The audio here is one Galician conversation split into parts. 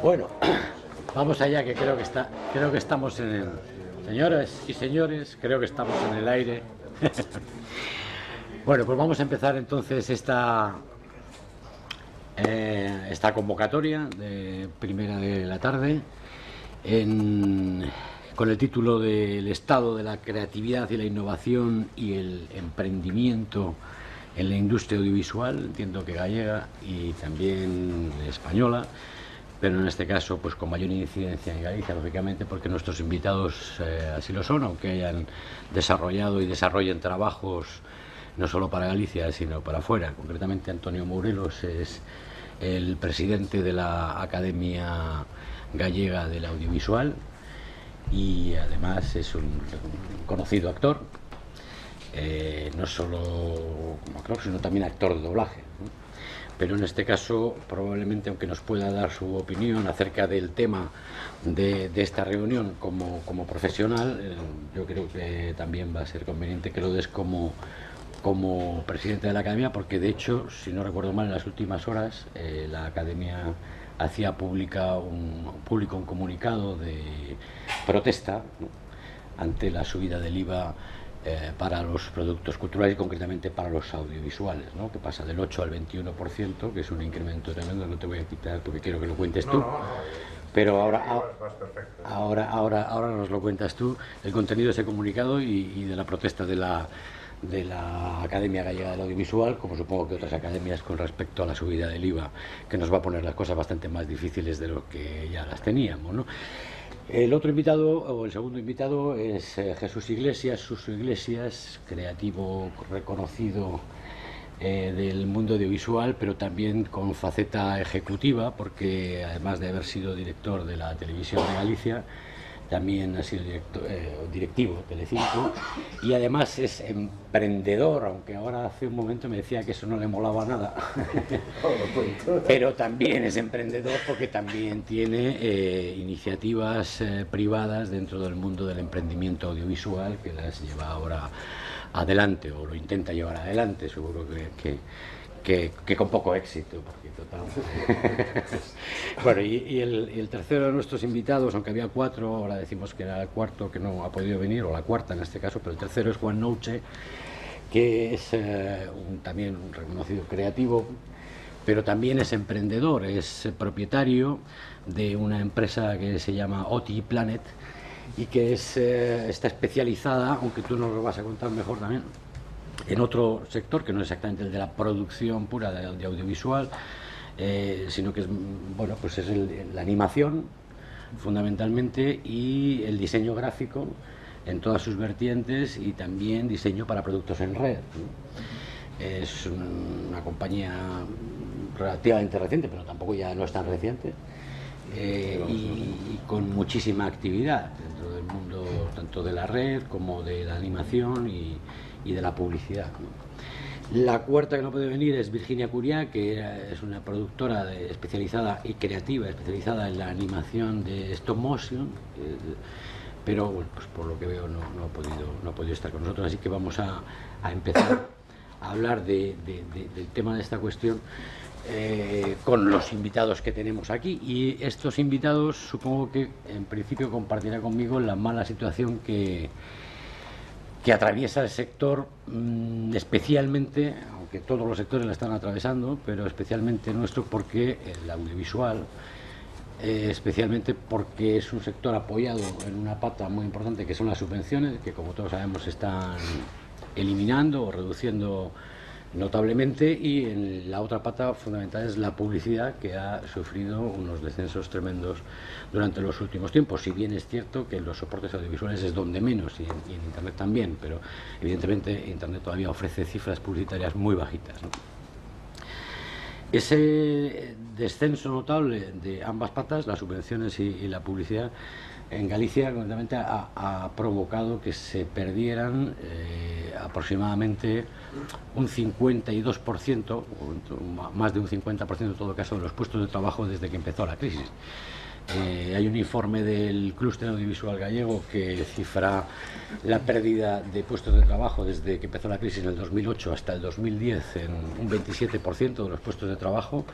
Bueno, vamos allá, que creo que estamos en el... Señoras y señores, creo que estamos en el aire. Bueno, pues vamos a empezar entonces esta convocatoria de primera de la tarde con el título del estado de la creatividad y la innovación y el emprendimiento en la industria audiovisual, entiendo que gallega y también española, pero en este caso pues con mayor incidencia en Galicia, lógicamente, porque nuestros invitados así lo son, aunque hayan desarrollado y desarrollen trabajos no solo para Galicia, sino para afuera. Concretamente, Antonio Mourelos es el presidente de la Academia Gallega del Audiovisual y además es un conocido actor, no solo como actor, sino también actor de doblaje, ¿no? Pero en este caso, probablemente, aunque nos pueda dar su opinión acerca del tema de esta reunión como profesional, yo creo que también va a ser conveniente que lo des como presidente de la Academia, porque de hecho, si no recuerdo mal, en las últimas horas la Academia hacía público un comunicado de protesta, ¿no?, ante la subida del IVA para los productos culturales y concretamente para los audiovisuales, ¿no?, que pasa del 8 al 21%, que es un incremento tremendo. No te voy a quitar porque quiero que lo cuentes tú. Pero ahora nos lo cuentas tú, el contenido de ese comunicado y de la protesta de la Academia Gallega del Audiovisual, como supongo que otras academias, con respecto a la subida del IVA, que nos va a poner las cosas bastante más difíciles de lo que ya las teníamos, ¿no? El otro invitado, o el segundo invitado, es Jesús Iglesias, Suso Iglesias, creativo reconocido del mundo audiovisual, pero también con faceta ejecutiva, porque además de haber sido director de la Televisión de Galicia, también ha sido directivo de Telecinco, y además es emprendedor, aunque ahora hace un momento me decía que eso no le molaba nada. Pero también es emprendedor porque también tiene iniciativas privadas dentro del mundo del emprendimiento audiovisual, que las lleva ahora adelante, o lo intenta llevar adelante, seguro que con poco éxito, porque total. Bueno, y el tercero de nuestros invitados, aunque había cuatro, ahora decimos que era el cuarto que no ha podido venir, o la cuarta en este caso, pero el tercero es Juan Nouche, que es también un reconocido creativo, pero también es emprendedor, es propietario de una empresa que se llama OTI Planet y que está especializada, aunque tú nos lo vas a contar mejor también, en otro sector que no es exactamente el de la producción pura de audiovisual, sino que es, bueno, pues es la animación fundamentalmente y el diseño gráfico en todas sus vertientes, y también diseño para productos en red, ¿no? Es una compañía relativamente reciente, pero tampoco ya no es tan reciente, y con muchísima actividad dentro del mundo tanto de la red como de la animación y de la publicidad, ¿no? La cuarta que no puede venir es Virginia Curiá, que es una productora especializada y creativa, especializada en la animación de stop motion, pero bueno, pues por lo que veo no ha podido estar con nosotros, así que vamos a empezar a hablar del tema de esta cuestión con los invitados que tenemos aquí. Y estos invitados supongo que en principio compartirán conmigo la mala situación que atraviesa el sector, especialmente, aunque todos los sectores la están atravesando, pero especialmente nuestro, porque el audiovisual, especialmente porque es un sector apoyado en una pata muy importante que son las subvenciones, que como todos sabemos se están eliminando o reduciendo notablemente, y en la otra pata fundamental es la publicidad, que ha sufrido unos descensos tremendos durante los últimos tiempos. Si bien es cierto que en los soportes audiovisuales es donde menos, y en Internet también, pero evidentemente Internet todavía ofrece cifras publicitarias muy bajitas, ¿no? Ese descenso notable de ambas patas, las subvenciones y la publicidad, en Galicia concretamente ha provocado que se perdieran aproximadamente un 52%, o más de un 50% en todo caso, de los puestos de trabajo desde que empezó la crisis. Hay un informe del Clúster Audiovisual Gallego que cifra la pérdida de puestos de trabajo desde que empezó la crisis en el 2008 hasta el 2010 en un 27% de los puestos de trabajo,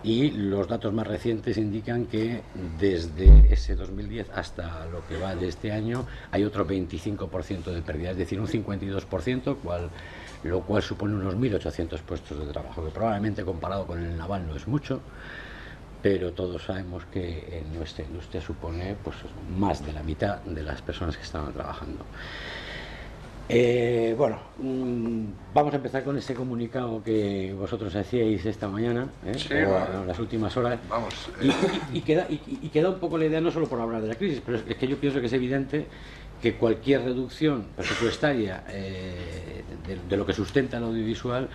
y los datos más recientes indican que desde ese 2010 hasta lo que va de este año hay otro 25% de pérdida, es decir, un 52%, lo cual supone unos 1.800 puestos de trabajo, que probablemente comparado con el naval no es mucho, pero todos sabemos que en nuestra industria supone pues más de la mitad de las personas que estaban trabajando. Bueno, vamos a empezar con ese comunicado que vosotros hacíais esta mañana, sí, o en las últimas horas. Vamos, y queda un poco la idea, no solo por hablar de la crisis, pero es que yo pienso que es evidente que cualquier reducción presupuestaria de lo que sustenta el audiovisual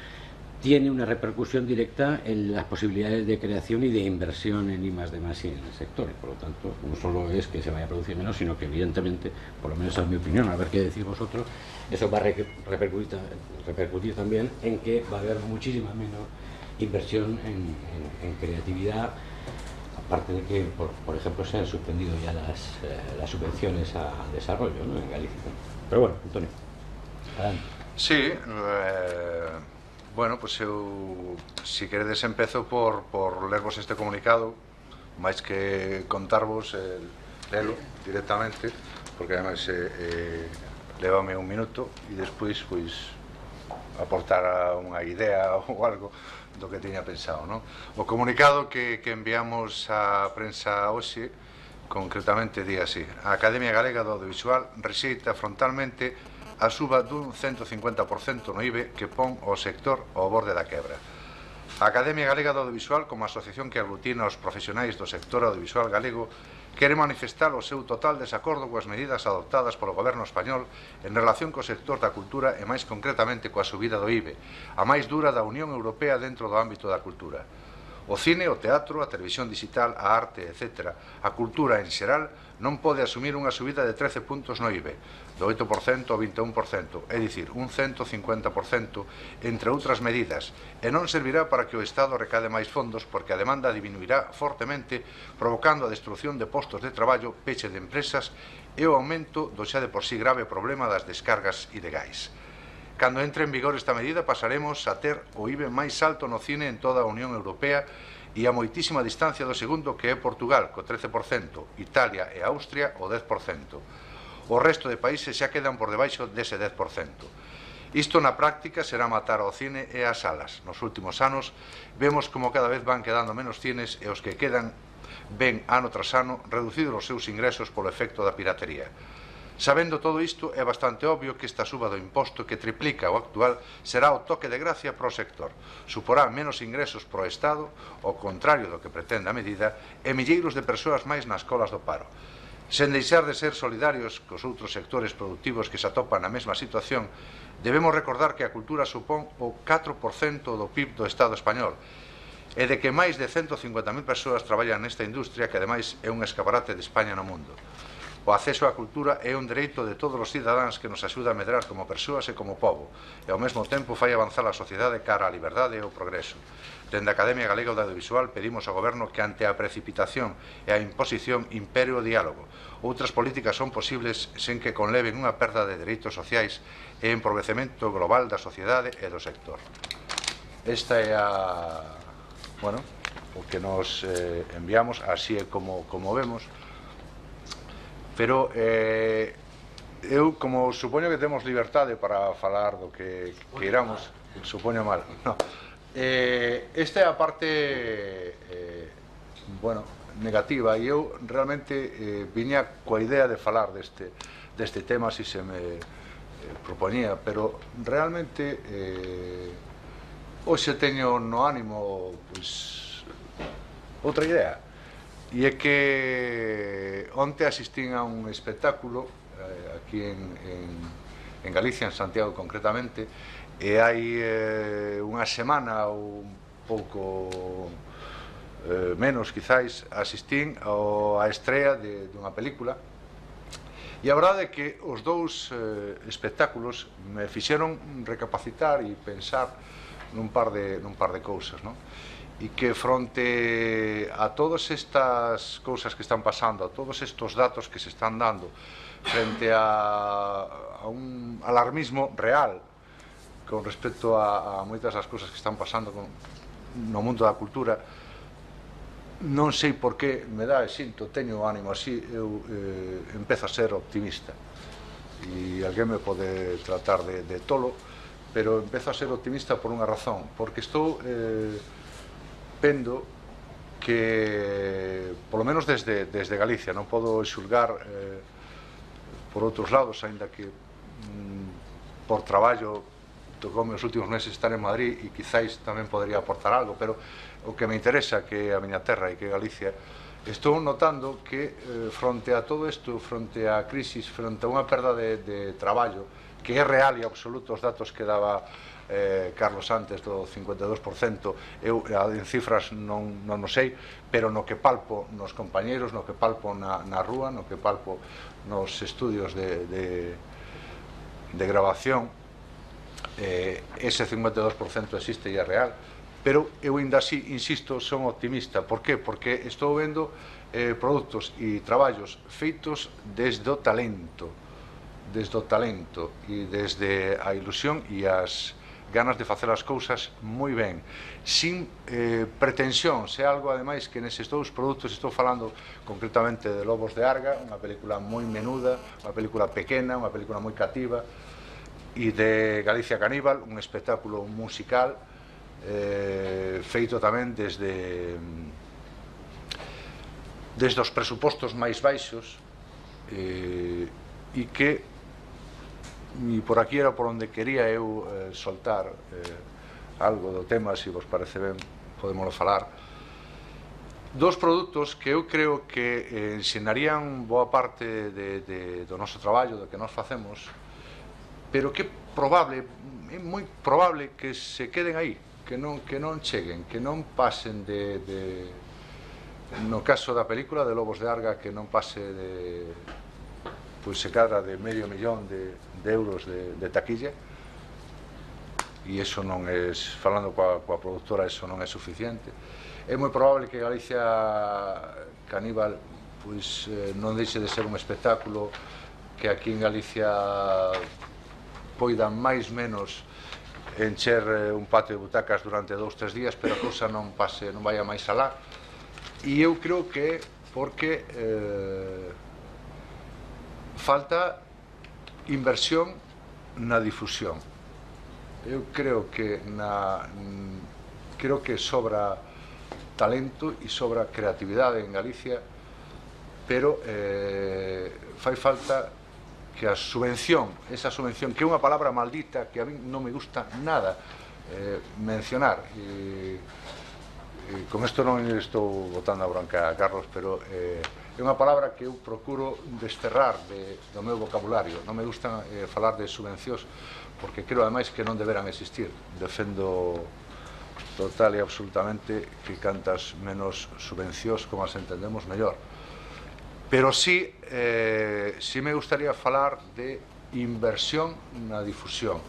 tiene una repercusión directa en las posibilidades de creación y de inversión en I+D+I en el sector, y por lo tanto no solo es que se vaya a producir menos, sino que evidentemente, por lo menos esa es mi opinión, a ver qué decís vosotros, eso va a repercutir también en que va a haber muchísima menos inversión en creatividad, aparte de que, por ejemplo, se han suspendido ya las subvenciones al desarrollo, ¿no?, en Galicia. Pero bueno, Antonio, adelante. sí, bueno, pois eu, se queredes, empezo por lervos este comunicado, máis que contarvos, lelo directamente, porque ademais levame un minuto e despois pois aportar unha idea ou algo do que tiña pensado, non? O comunicado que enviamos á prensa hoxe concretamente di así: a Academia Galega do Audiovisual rexeita frontalmente a suba dun 150% no IBE que pon o sector ao borde da quebra. A Academia Galega do Audiovisual, como asociación que aglutina os profesionais do sector audiovisual galego, quere manifestar o seu total desacordo coas medidas adoptadas polo goberno español en relación co sector da cultura e máis concretamente coa subida do IBE, a máis dura da Unión Europea dentro do ámbito da cultura. O cine, o teatro, a televisión digital, a arte, etc., a cultura en xeral, non pode asumir unha subida de 13 puntos no IBE, do 8% ao 21%, é dicir, un 150%, entre outras medidas, e non servirá para que o Estado recade máis fondos, porque a demanda diminuirá fortemente, provocando a destrucción de postos de traballo, peche de empresas e o aumento do xa de por sí grave problema das descargas ilegais. Cando entre en vigor esta medida, pasaremos a ter o IBE máis alto no cine en toda a Unión Europea e a moitísima distancia do segundo, que é Portugal, co 13%, Italia e Austria, o 10%. O resto de países xa quedan por debaixo dese 10%. Isto na práctica será matar ao cine e ás salas. Nos últimos anos vemos como cada vez van quedando menos cines e os que quedan ven ano tras ano reducidos os seus ingresos polo efecto da piratería. Sabendo todo isto, é bastante obvio que esta suba do imposto, que triplica o actual, será o toque de gracia para o sector. Suporá menos ingresos para o Estado, ao contrario do que pretende a medida, e milleiros de persoas máis nas colas do paro. Sen deixar de ser solidarios cos outros sectores productivos que se atopan na mesma situación, debemos recordar que a cultura supón o 4% do PIB do Estado español, e de que máis de 150.000 persoas traballan nesta industria, que ademais é un escaparate de España no mundo. O acceso á cultura é un dereito de todos os cidadáns que nos axuda a medrar como persoas e como pobo, e ao mesmo tempo fai avanzar a sociedade cara á liberdade e ao progreso. Dende a Academia Galega do Audiovisual pedimos ao Goberno que, ante a precipitación e a imposición, impere o diálogo. Outras políticas son posibles sen que conleven unha perda de dereitos sociais e empobrecemento global da sociedade e do sector. Esta é o que nos enviamos, así é como vemos. Pero eu, como supoño que temos liberdade para falar do que queiramos, supoño mal, no. Esta é a parte negativa, e eu realmente viña coa idea de falar deste tema se se me propoñía, pero realmente hoxe teño no ánimo outra idea. E é que onte asistín a un espectáculo aquí en Galicia, en Santiago concretamente, e hai unha semana ou pouco menos, quizáis, asistín a estrea dunha película, e a verdade é que os dous espectáculos me fixeron recapacitar e pensar nun par de cousas, non? E que fronte a todas estas cousas que están pasando, a todos estos datos que se están dando, frente a un alarmismo real con respecto a moitas das cousas que están pasando no mundo da cultura, non sei por que me dá, e sinto, teño ánimo así, eu empezo a ser optimista, e alguén me pode tratar de tolo, pero empezo a ser optimista por unha razón, porque estou vendo que, polo menos desde Galicia, non podo xulgar por outros lados, aínda que por traballo tocoume os últimos meses estar en Madrid e quizáis tamén podría aportar algo, pero o que me interesa, que a miña terra e que Galicia, estou notando que fronte a todo isto, fronte á crisis, fronte a unha perda de traballo, que é real e absoluto, os datos que daba Carlos antes do 52%, eu en cifras non o sei, pero no que palpo nos compañeiros, no que palpo na rúa, no que palpo nos estudios de grabación, ese 52% existe e é real, pero eu ainda así, insisto, son optimista. Por qué? Porque estou vendo produtos e traballos feitos desde o talento e desde a ilusión e as ganas de facer as cousas moi ben, sin pretensións. É algo, ademais, que neses dous produtos estou falando concretamente de Lobos de Arga, unha película moi menuda, unha película pequena, unha película moi cativa, e de Galicia Caníbal, un espectáculo musical feito tamén desde os presupostos máis baixos, e que por aquí era por onde quería eu soltar algo do tema. Se vos parece ben, podémoslo falar. Dos produtos que eu creo que ensinarían boa parte do noso traballo, do que nós facemos, pero que é moi probable que se queden aí, que non cheguen, que non pasen no caso da película de Lobos de Arga, que non pase pois se cadra de medio millón de euros de taquilla, e iso non é, falando coa productora, iso non é suficiente. É moi probable que Galicia Caníbal pois non deixe de ser un espectáculo que aquí en Galicia poida máis menos encher un patio de butacas durante 2-3 días, pero a cousa non vai a máis alá. E eu creo que porque falta inversión na difusión. Eu creo que sobra talento e sobra creatividade en Galicia, pero fai falta que a subvención, esa subvención, que é unha palabra maldita que a mí non me gusta nada mencionar, e con isto non estou botando a bronca a Carlos, pero é unha palabra que eu procuro desterrar do meu vocabulario. Non me gusta falar de subvencións, porque creo ademais que non deberán existir. Defendo total e absolutamente que cantas menos subvencións como as entendemos, mellor. Pero sí me gustaría falar de inversión na difusión,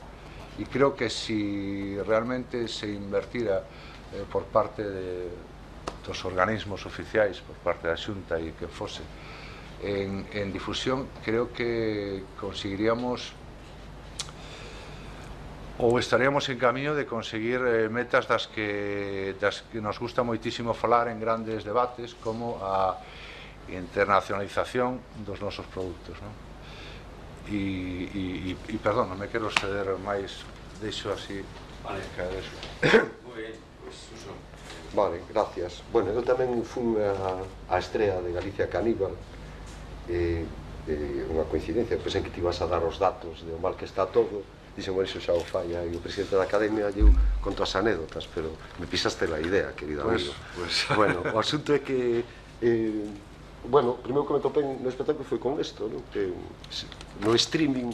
e creo que si realmente se invertira por parte dos organismos oficiais, por parte da Xunta e que fose en difusión, creo que conseguiríamos ou estaríamos en camiño de conseguir metas das que nos gusta moitísimo falar en grandes debates, como a internacionalización dos nosos produtos, non? E perdón, non me quero ceder máis, deixo así. Vale, eso. Moi ben, pois Suso. Vale, gracias. Bueno, eu tamén fui a estrea de Galicia Caníbal, unha coincidencia, pois en que te ibas a dar os datos de o mal que está todo. Dixen, bueno, iso xa o fai aí o presidente da Academia, eu conto as anécdotas, pero me pisaste la idea, querido amigo. Bueno, o asunto é que bueno, o primeiro que me topei no espectáculo foi con isto, no streaming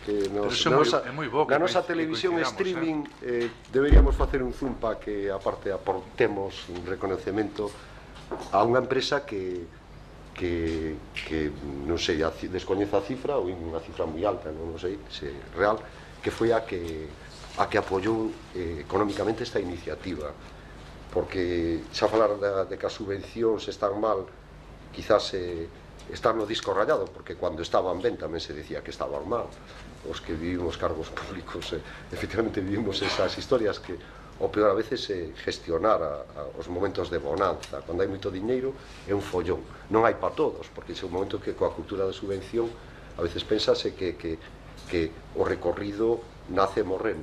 que é moi bo que na nosa televisión coincidamos, streaming deberíamos facer un zoom para que aparte aportemos un reconocemento a unha empresa que non sei, descoñece a cifra ou unha cifra moi alta, non sei se é real, que foi a que apoiou económicamente esta iniciativa, porque xa falar de que as subvencións están mal, quizás están no disco rayado, porque cando estaban ben tamén se decía que estaban mal. Os que vivimos cargos públicos efectivamente vivimos esas historias que o peor a veces é gestionar os momentos de bonanza. Cando hai moito diñeiro é un follón, non hai para todos, porque é un momento que coa cultura de subvención a veces pensase que o recorrido nace e morre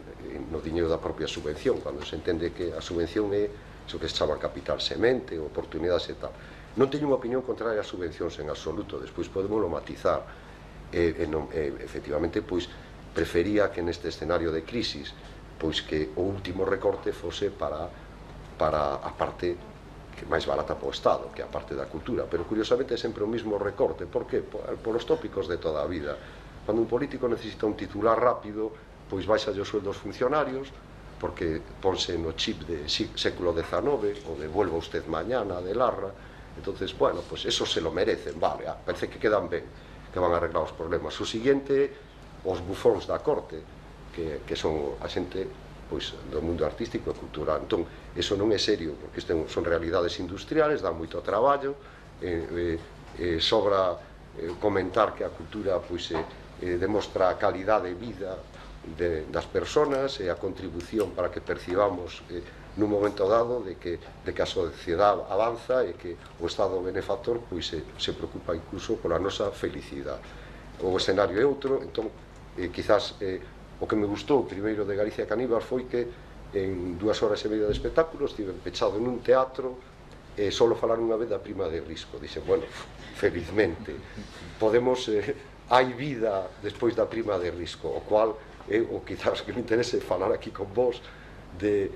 no diñeiro da propia subvención, cando se entende que a subvención é iso que se chama capital semente, oportunidades e tal. Non teño unha opinión contraria ás subvencións en absoluto, despois podemos matizar. Efectivamente, pois, prefería que neste escenario de crisis, pois que o último recorte fose para a parte que máis barata para o Estado, que é a parte da cultura, pero curiosamente é sempre o mismo recorte. Por que? Por os tópicos de toda a vida. Cando un político necesita un titular rápido, pois baixa os sueldos funcionarios, porque ponse no chip de século XIX, o de vuelva usted mañana, de Larra. Entonces, bueno, pues eso se lo merecen, vale, parece que quedan ben, que van a arreglar os problemas. O seguinte, os bufóns da corte, que son a xente pois, do mundo artístico e cultural. Entón, eso non é serio, porque son realidades industriales, dan moito traballo, sobra comentar que a cultura pois, demostra a calidade de vida das persoas e a contribución para que percibamos nun momento dado de que a sociedade avanza e que o Estado benefactor pois, se preocupa incluso pola nosa felicidade. O escenario é outro, entón, quizás o que me gustou primeiro de Galicia Caníbal foi que en 2 horas e media de espectáculo estive pechado nun teatro e solo falar unha vez da prima de risco. Dixen, bueno, felizmente podemos, hai vida despois da prima de risco, o cual é o quizás que me interese falar aquí con vos de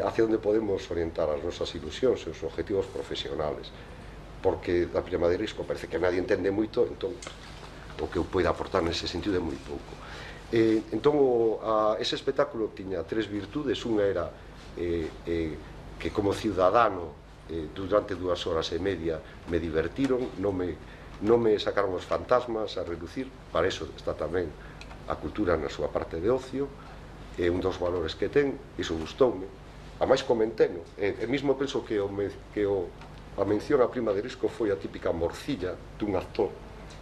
hacia onde podemos orientar as nosas ilusións e os objetivos profesionales, porque da prima de risco parece que nadie entende moito, entón o que eu poida aportar nese sentido é moi pouco. Entón, ese espectáculo tiña 3 virtudes. Unha era que como ciudadano durante 2 horas e media me divertiron, non me sacaron os fantasmas a relucir. Para iso está tamén a cultura na súa parte de ocio, é un dos valores que ten, iso gustoume. A máis comenteno, e mesmo penso que a mención a prima de risco foi a típica morcilla dun actor,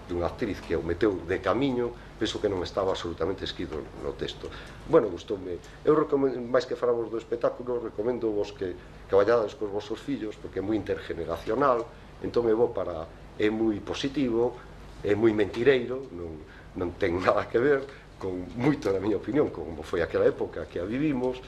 dunha actriz que o meteu de camiño. Penso que non estaba absolutamente escrito no texto. Bueno, gustoume. Eu recomendo, máis que falamos do espectáculo, recomendo vos que vallades cos vosos fillos, porque é moi intergeneracional, entón é moi positivo, é moi mentireiro, non ten nada que ver con moito, na miña opinión, como foi aquela época que a vivimos,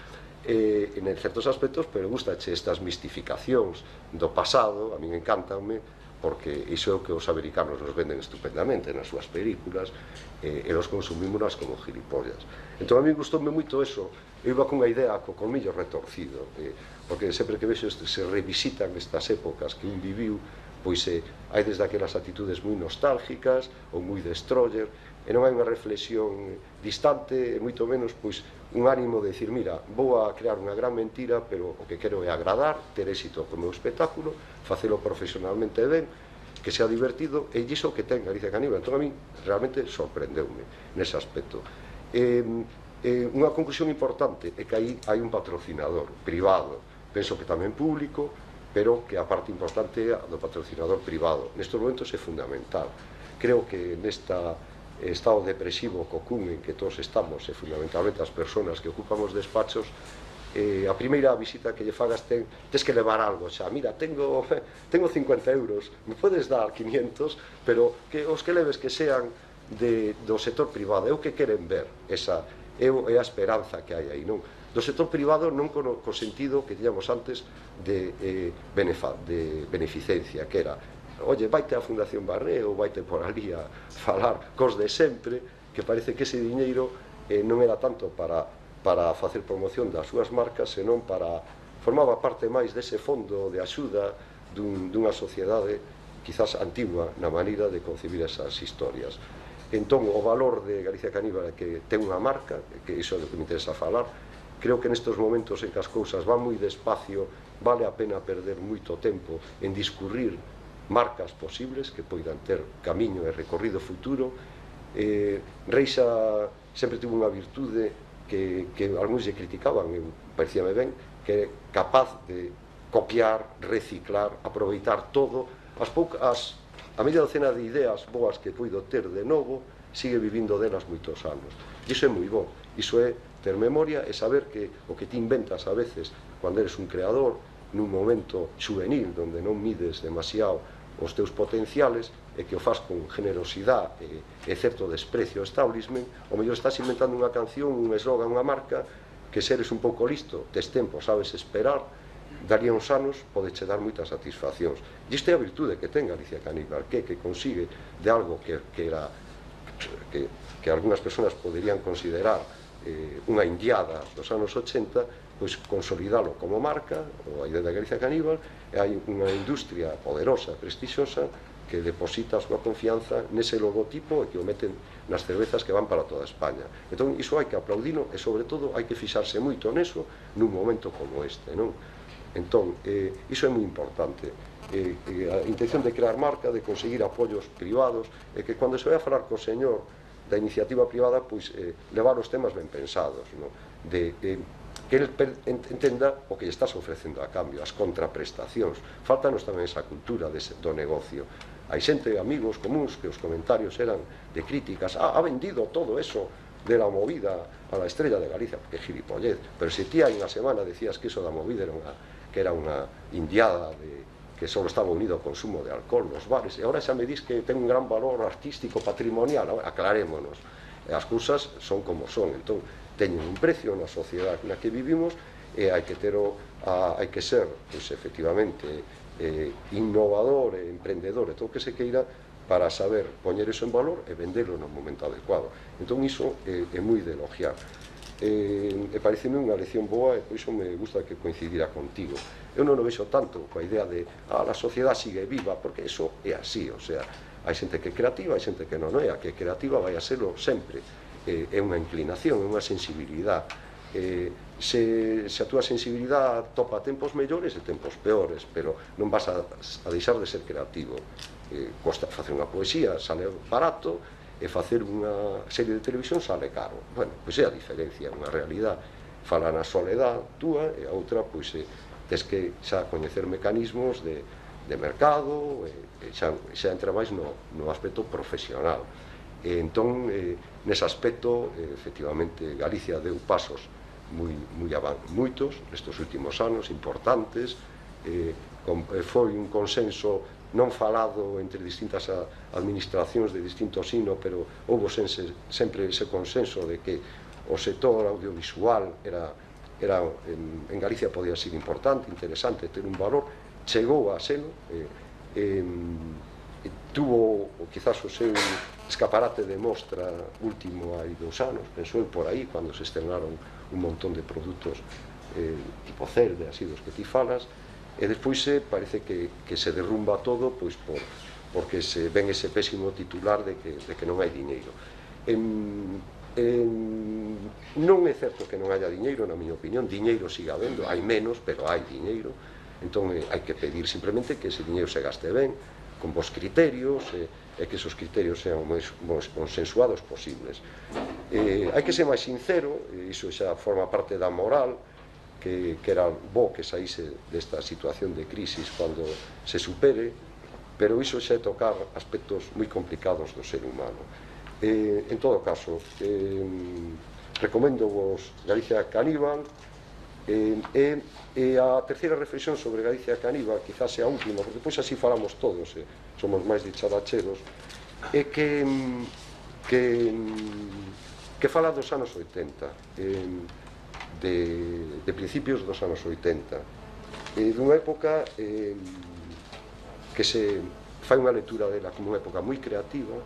en certos aspectos, pero gustache estas mistificacións do pasado, a min encantanme, porque iso é o que os americanos nos venden estupendamente nas súas películas, e os consumímonos como gilipollas. Entón a mí gustoume moito eso. Eu iba cunha idea co colmillo retorcido, porque sempre que vexo se revisitan estas épocas que un viviu, pois hai desde aquelas actitudes moi nostálgicas ou moi destroyer, e non hai unha reflexión distante, e moito menos pois un ánimo de dicir, mira, vou a crear unha gran mentira, pero o que quero é agradar, ter éxito co meu espectáculo, facelo profesionalmente ben, que sea divertido, e iso que ten Galicia Caníbal. Entón a mí realmente sorprendeume nese aspecto. Unha conclusión importante é que aí hai un patrocinador privado, penso que tamén público, pero que a parte importante é a do patrocinador privado. Nestes momentos é fundamental. Creo que nesta estado depresivo cocún en que todos estamos, e fundamentalmente as persoas que ocupamos despachos, a primeira visita que lle fagas tes que levar algo, xa, mira, tengo 50 euros, me podes dar 500, pero que os que leves que sean do sector privado, é o que queren ver, esa é a esperanza que hai aí, non? Do sector privado non co sentido que tiñamos antes de beneficencia, que era, oye, vaite a Fundación Barré ou vaite por ali a falar cos de sempre, que parece que ese diñeiro non era tanto para facer promoción das súas marcas, senón formaba parte máis dese fondo de axuda dunha sociedade quizás antigua na maneira de concebir esas historias. Entón, o valor de Galicia Caníbal é que ten unha marca, que iso é o que me interesa falar. Creo que nestes momentos en que as cousas van moi despacio, vale a pena perder moito tempo en discurrir marcas posibles que poidan ter camiño e recorrido futuro. Reixa sempre tivo unha virtude que algúns lle criticaban, e parecíame ben, que é capaz de copiar, reciclar, aproveitar todo. A media docena de ideas boas que puido ter de novo, sigue vivindo delas moitos anos. E iso é moi bo. Iso é ter memoria e saber que o que ti inventas a veces, cando eres un creador, nun momento juvenil, onde non mides demasiado os teus potenciales, e que o faz con generosidade e certo desprecio ao establishment, o mellor estás inventando unha canción, un eslogan, unha marca, que se eres un pouco listo, tes tempo, sabes esperar, daría uns anos, podeche dar moitas satisfaccións. E isto é a virtude que ten Galicia Caníbal, que consigue de algo que algunhas persoas poderían considerar unha indiada dos anos 80, pois consolidalo como marca, ou a idea de Galicia Caníbal, e hai unha industria poderosa, prestixiosa, que deposita a súa confianza nese logotipo e que o meten nas cervezas que van para toda España. Entón, iso hai que aplaudilo e, sobre todo, hai que fixarse moito neso nun momento como este, non? Entón, iso é moi importante. A intención de crear marca, de conseguir apoios privados, e que cando se vai a falar co señor da iniciativa privada, pois levar os temas ben pensados, non? Que ele entenda o que lle estás ofrecendo a cambio, as contraprestacións. Faltanos tamén esa cultura do negocio. Hai xente, amigos comuns, que os comentarios eran de críticas. Ha vendido todo eso de la movida a la estrella de Galicia, porque gilipollez. Pero se ti hai unha semana decías que eso da movida era unha indiada que só estaba unido ao consumo de alcohol nos bares, e agora xa me dis que ten un gran valor artístico, patrimonial. Aclarémonos, as cousas son como son, entón teñen un precio na sociedade na que vivimos, e hai que ser, pois, efectivamente, innovador e emprendedor e todo o que se queira para saber poñer iso en valor e venderlo no momento adecuado. Entón iso é moi de elogiar. E pareceme unha lección boa, e por iso me gusta que coincidira contigo. Eu non o vexo tanto coa idea de a sociedade sigue viva, porque iso é así, o sea, hai xente que é creativa, hai xente que non é, a que é creativa vai a serlo sempre. É unha inclinación, é unha sensibilidade. Se a túa sensibilidade topa tempos mellores e tempos peores, pero non vas a deixar de ser creativo. Costa facer unha poesía, sale barato, e facer unha serie de televisión sale caro. Bueno, pois é a diferencia, unha realidade. Fala na soledade túa, e a outra, pois, tes que xa coñecer mecanismos de mercado, e xa entra máis no aspecto profesional. Entón, nese aspecto, efectivamente, Galicia deu pasos moitos nestes últimos anos, importantes. Foi un consenso non falado entre distintas administracións de distinto signo, pero houve sempre ese consenso de que o sector audiovisual en Galicia podía ser importante, interesante, ter un valor. Chegou a selo, tuvo quizás o seu escaparate de mostra último hai 2 anos, penso eu, por aí, cando se estrenaron un montón de produtos tipo Celde, así dos que ti falas, e despois parece que se derrumba todo, pois porque se ven ese pésimo titular de que non hai diñeiro. Non é certo que non haya diñeiro, na miña opinión. Diñeiro sigue habendo, hai menos, pero hai diñeiro. Entón hai que pedir simplemente que ese diñeiro se gaste ben, con vos criterios, e que esos criterios sean o máis consensuados posibles. Hai que ser máis sincero, e iso xa forma parte da moral, que era bo que saíse desta situación de crisis cando se supere, pero iso xa é tocar aspectos moi complicados do ser humano. En todo caso, recomendo vos Galicia Caníbal, e a terceira reflexión sobre Galicia Caníbal, quizás é a última, porque depois así falamos todos, somos máis dicharacheros, é que fala dos anos 80, de principios dos anos 80, dunha época que se fai unha lectura dela como unha época moi creativa,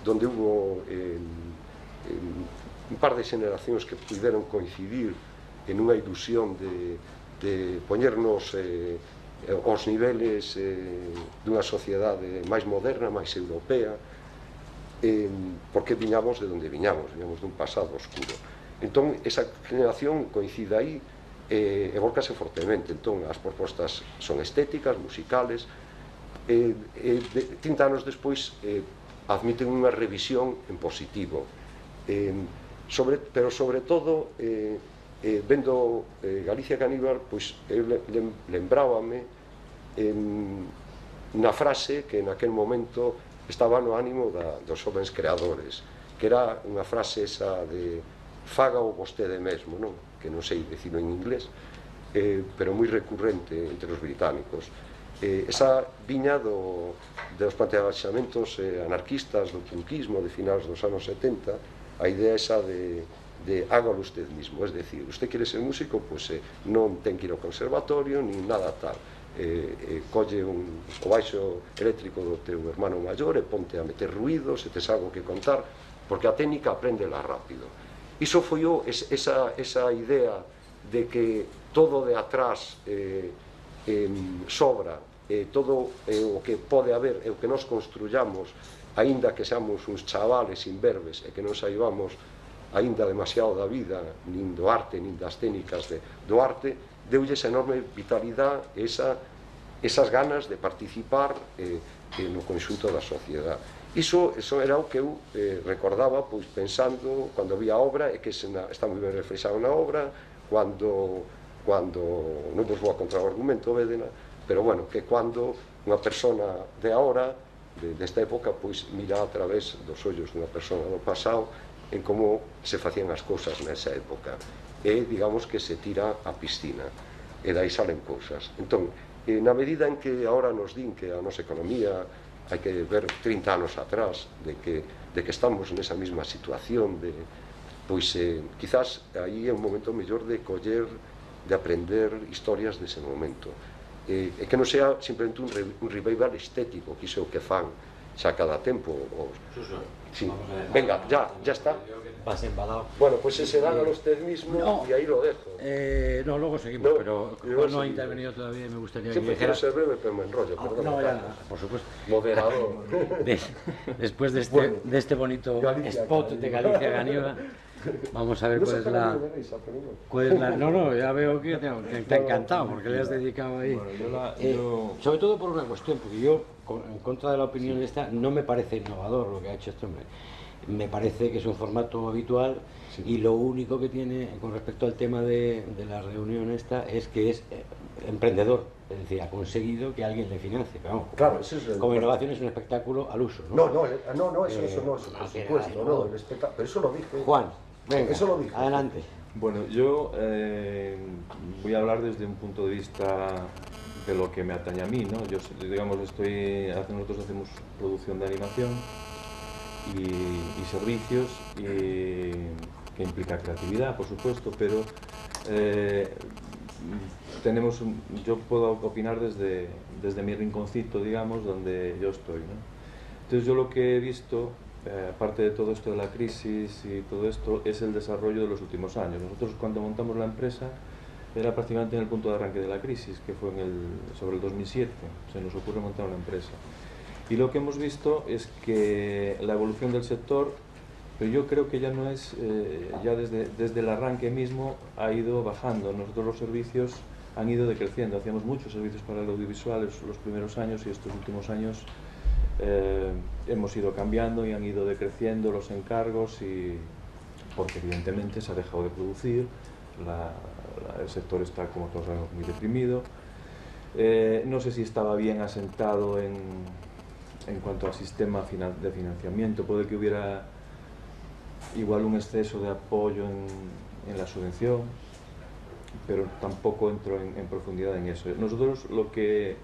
donde hubo un par de xeneracións que puderon coincidir en unha ilusión de poñernos aos niveles dunha sociedade máis moderna, máis europea, porque viñamos de onde viñamos dun pasado oscuro. Entón, esa generación coincide aí e volcase fortemente. Entón, as propostas son estéticas, musicales, 30 anos despois admiten unha revisión en positivo, pero sobre todo vendo Galicia Caníbal, pois eu lembrábame na frase que naquel momento estaba no ánimo dos xovens creadores, que era unha frase esa de fágao vostede mesmo, non? Que non sei dicilo en inglés, pero moi recurrente entre os británicos. Esa viña dos planteamentos anarquistas, do punkismo de finais dos anos 70, a idea esa de hágalo usted mismo, es decir, usted quere ser músico, pois non ten que ir ao conservatorio ni nada tal, colle o baixo eléctrico do teu hermano maior e ponte a meter ruidos e tes algo que contar, porque a técnica apréndela rápido. Iso foi esa idea de que todo de atrás sobra, todo o que pode haber é o que nos construyamos, aínda que seamos uns chavales imberbes e que non saibamos aínda demasiado da vida, nin do arte, nin das técnicas do arte, deulle esa enorme vitalidade, esas ganas de participar no conxunto da sociedade. Iso era o que eu recordaba pensando cando vi a obra, e que está moi ben reflexado na obra, cando non vos vou a contar o argumento, vedena, pero bueno, que cando unha persona de agora, desta época, pois mira a través dos ollos dunha persona do pasado en como se facían as cousas nesa época, e digamos que se tira a piscina e dai salen cousas. Entón, na medida en que agora nos din que a nosa economía hai que ver 30 anos atrás de que estamos nesa mesma situación, pois quizás aí é un momento mellor de coller, de aprender historias dese momento, e que non sea simplemente un revival estético, que iso é o que fan xa cada tempo. Sí, venga, ya está. Vas embalado. Bueno, pues ese dan a usted mismo y ahí lo dejo. No, luego seguimos, pero Juan no ha intervenido todavía y me gustaría que dijera... Siempre quiero ser breve, pero me enrollo, perdón. No, ya, por supuesto. Moderador. Después de este bonito spot de Galicia Caníbal, vamos a ver cuál es la... No, ya veo que te ha encantado, porque le has dedicado ahí. Sobre todo por una cuestión, porque yo, en contra de la opinión esta, no me parece innovador lo que ha hecho este hombre. Me parece que es un formato habitual, sí. Y lo único que tiene con respecto al tema de la reunión esta es que es emprendedor, es decir, ha conseguido que alguien le financie. Pero vamos, claro, como innovación es un espectáculo al uso, ¿no? No, eso no, por supuesto, no, pero eso lo dije. Juan, venga, eso lo dije. Adelante. Bueno, yo voy a hablar desde un punto de vista de lo que me atañe a mí, ¿no? Yo, digamos, nosotros hacemos producción de animación y servicios, que implica creatividad, por supuesto, pero yo puedo opinar desde mi rinconcito, digamos, donde yo estoy, ¿no? Entonces yo lo que he visto, aparte de todo esto de la crisis y todo esto, es el desarrollo de los últimos años. Nosotros cuando montamos la empresa era prácticamente en el punto de arranque de la crisis, que fue sobre el 2007, se nos ocurre montar una empresa. Y lo que hemos visto es que la evolución del sector, pero yo creo que ya no es, ya desde el arranque mismo ha ido bajando. Nosotros los servicios han ido decreciendo, hacíamos muchos servicios para el audiovisual los primeros años, y estos últimos años hemos ido cambiando y han ido decreciendo los encargos, porque evidentemente se ha dejado de producir, el sector está, como todos sabemos, muy deprimido. No sé si estaba bien asentado en cuanto al sistema de financiamiento, puede que hubiera igual un exceso de apoyo en la subvención, pero tampoco entro en profundidad en eso. Nosotros lo que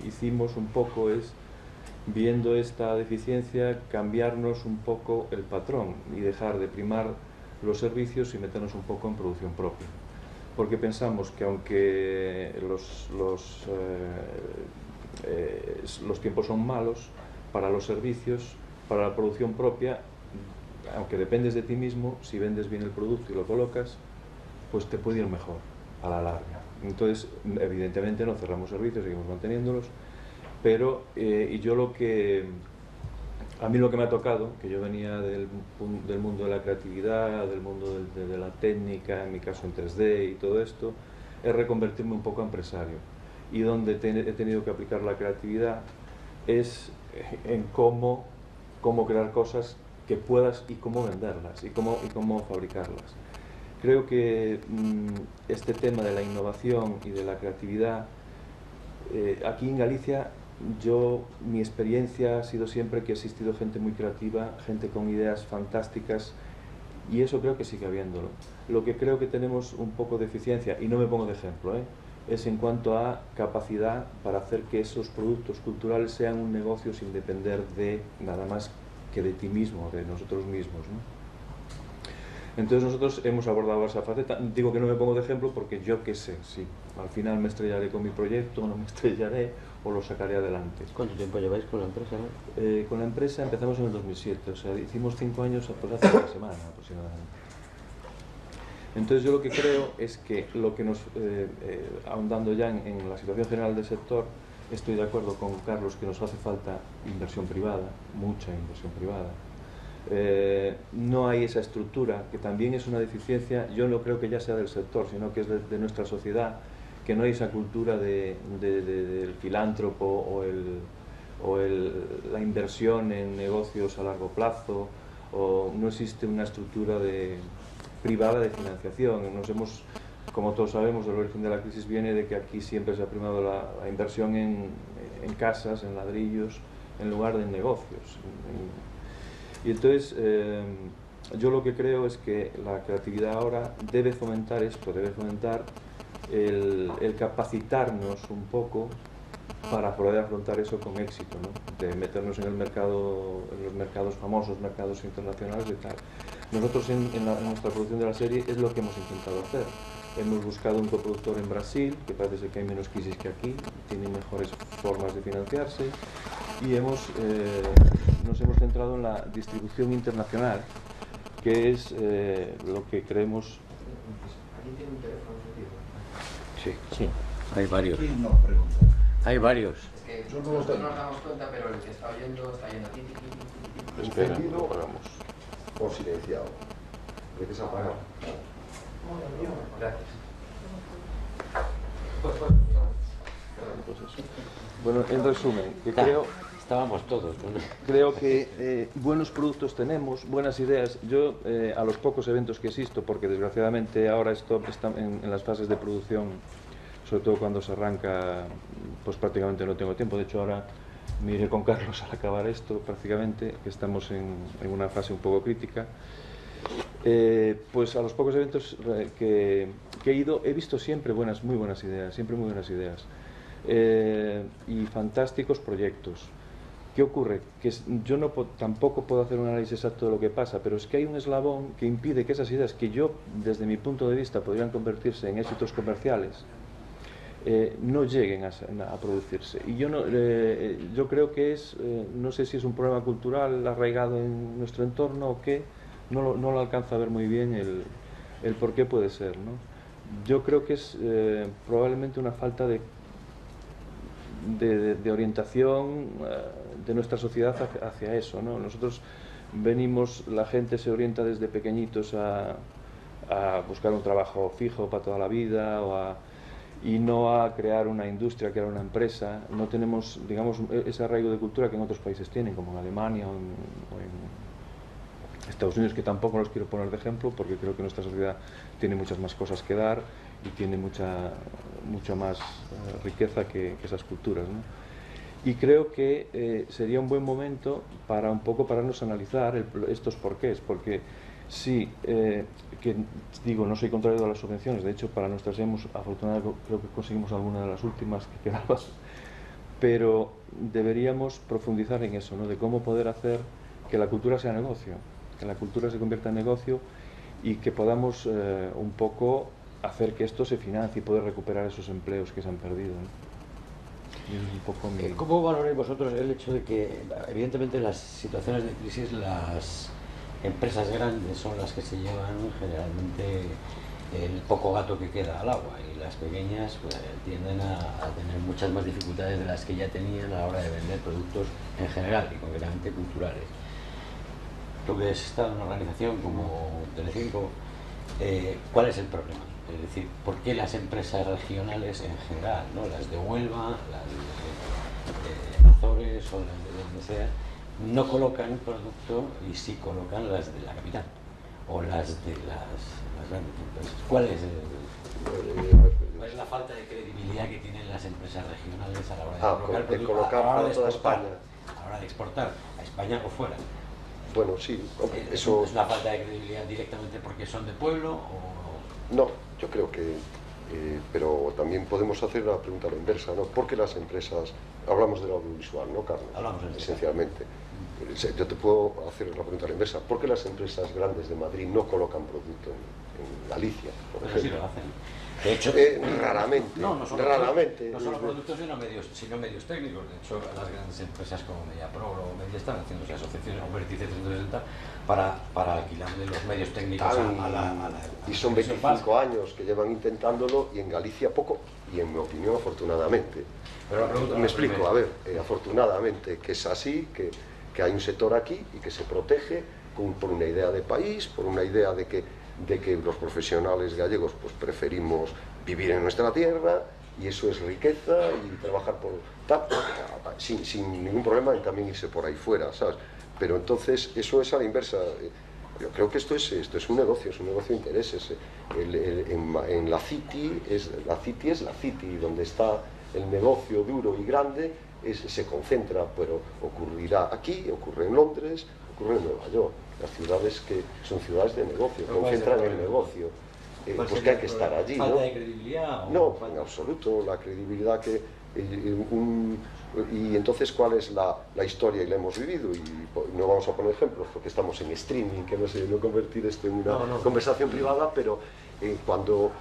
hicimos un poco es, viendo esta deficiencia, cambiarnos un poco el patrón y dejar de primar los servicios y meternos un poco en producción propia, porque pensamos que aunque los tiempos son malos para los servicios, para la producción propia, aunque dependes de ti mismo, si vendes bien el producto y lo colocas, pues te puede ir mejor a la larga. Entonces, evidentemente no cerramos servicios, seguimos manteniéndolos, pero y yo lo que A mí lo que me ha tocado, que yo venía del mundo de la creatividad, del mundo de la técnica, en mi caso en 3D y todo esto, es reconvertirme un poco a empresario. Y donde he tenido que aplicar la creatividad es en cómo crear cosas que puedas y cómo venderlas y cómo fabricarlas. Creo que este tema de la innovación y de la creatividad, aquí en Galicia, mi experiencia ha sido siempre que ha existido gente muy creativa, gente con ideas fantásticas, y eso creo que sigue habiéndolo. Lo que creo que tenemos un poco de eficiencia, y no me pongo de ejemplo, es en cuanto a capacidad para hacer que esos productos culturales sean un negocio sin depender de nada más que de ti mismo, de nosotros mismos, ¿no? Entonces nosotros hemos abordado esa faceta. Digo que no me pongo de ejemplo porque yo qué sé, sí, al final me estrellaré con mi proyecto, no me estrellaré o lo sacaré adelante. ¿Cuánto tiempo lleváis con la empresa? Con la empresa empezamos en el 2007, o sea, hicimos 5 años pues, hace una semana aproximadamente. Entonces yo lo que creo es que lo que ahondando ya en la situación general del sector, estoy de acuerdo con Carlos que nos hace falta inversión privada, mucha inversión privada. No hay esa estructura, que también es una deficiencia, yo no creo que ya sea del sector, sino que es de nuestra sociedad, que no hay esa cultura del filántropo o la inversión en negocios a largo plazo, o no existe una estructura privada de financiación. Como todos sabemos, el origen de la crisis viene de que aquí siempre se ha primado la inversión en casas, en ladrillos, en lugar de en negocios. Y entonces yo lo que creo es que la creatividad ahora debe fomentar esto, debe fomentar el capacitarnos un poco para poder afrontar eso con éxito, ¿no? De meternos en los mercados famosos, mercados internacionales y tal. Nosotros en nuestra producción de la serie es lo que hemos intentado hacer. Hemos buscado un coproductor en Brasil, que parece ser que hay menos crisis que aquí, tiene mejores formas de financiarse, y nos hemos centrado en la distribución internacional, que es lo que creemos. ¿Aquí tiene un teléfono? Sí, hay varios. No, pregunta. Hay varios. Es que nosotros no nos damos cuenta, pero el que está oyendo está yendo aquí. Espera, lo apagamos. O silenciado. ¿De qué se apaga? Gracias. Bueno, en resumen, Estábamos todos, ¿no? creo que buenos productos tenemos, buenas ideas. Yo a los pocos eventos que asisto, porque desgraciadamente ahora esto está en las fases de producción, sobre todo cuando se arranca, pues prácticamente no tengo tiempo. De hecho ahora me iré con Carlos al acabar esto prácticamente, que estamos en una fase un poco crítica. Pues a los pocos eventos que he ido he visto siempre muy buenas ideas, y fantásticos proyectos. ¿Qué ocurre? Que yo tampoco puedo hacer un análisis exacto de lo que pasa, pero es que hay un eslabón que impide que esas ideas que yo, desde mi punto de vista, podrían convertirse en éxitos comerciales, no lleguen a producirse. Y yo creo que no sé si es un problema cultural arraigado en nuestro entorno o qué, no lo alcanzo a ver muy bien el por qué puede ser, ¿no? Yo creo que es probablemente una falta de orientación de nuestra sociedad hacia eso, ¿no? Nosotros la gente se orienta desde pequeñitos a buscar un trabajo fijo para toda la vida y no a crear una industria, crear una empresa. No tenemos, digamos, ese arraigo de cultura que en otros países tienen, como en Alemania o en Estados Unidos, que tampoco los quiero poner de ejemplo porque creo que nuestra sociedad tiene muchas más cosas que dar y tiene mucha más riqueza que esas culturas, ¿no? Y creo que sería un buen momento para un poco pararnos a analizar estos porqués, porque sí, que digo, no soy contrario a las subvenciones, de hecho para nuestras afortunadamente creo que conseguimos alguna de las últimas que quedaban, pero deberíamos profundizar en eso, ¿no? De cómo poder hacer que la cultura sea negocio, que la cultura se convierta en negocio y que podamos un poco hacer que esto se financie y poder recuperar esos empleos que se han perdido, ¿no? Y es un poco ¿Cómo valoráis vosotros el hecho de que, evidentemente, en las situaciones de crisis las empresas grandes son las que se llevan generalmente el poco gato que queda al agua, y las pequeñas pues, tienden a tener muchas más dificultades de las que ya tenían a la hora de vender productos en general y concretamente culturales. Tú que has estado en una organización como Telecinco, ¿cuál es el problema? Es decir, ¿por qué las empresas regionales en general, ¿no? Las de Huelva, las de Azores o las de donde sea, no colocan producto y sí colocan las de la capital o las de las grandes empresas? ¿Cuál es la falta de credibilidad que tienen las empresas regionales a la hora de colocar para toda España, a la hora de exportar a España o fuera? Bueno, sí, ¿Es una falta de credibilidad directamente porque son de pueblo o...? No, yo creo que... pero también podemos hacer la pregunta a la inversa, ¿no? ¿Por qué las empresas... Hablamos del audiovisual, ¿no, Carlos? Hablamos esencialmente. Yo te puedo hacer la pregunta a la inversa. ¿Por qué las empresas grandes de Madrid no colocan producto en Galicia, por ejemplo? Sí lo hacen. De hecho, raramente. No solo productos, sino medios técnicos. De hecho, las grandes empresas como MediaPro o Media están haciendo asociaciones o Vértice 360 para alquilarle los medios técnicos a la y son 25 años que llevan intentándolo, y en Galicia poco, y en mi opinión afortunadamente. Pero me explico, a ver, afortunadamente que es así, que hay un sector aquí y que se protege por una idea de país, por una idea de que los profesionales gallegos pues preferimos vivir en nuestra tierra, y eso es riqueza, y trabajar por sin ningún problema, y también irse por ahí fuera, ¿sabes? Pero entonces eso es a la inversa. Yo creo que esto es un negocio de intereses. En la City es la City, donde está el negocio duro y grande, se concentra, pero ocurrirá aquí, ocurre en Londres, ocurre en Nueva York. Las ciudades que son ciudades de negocio, concentran el negocio, pues que hay que estar allí, ¿no? ¿Falta de credibilidad? No, en absoluto. La credibilidad que... y entonces, ¿cuál es la historia? Y la hemos vivido, y no vamos a poner ejemplos porque estamos en streaming, que no sé, no convertir esto en una conversación privada, pero cuando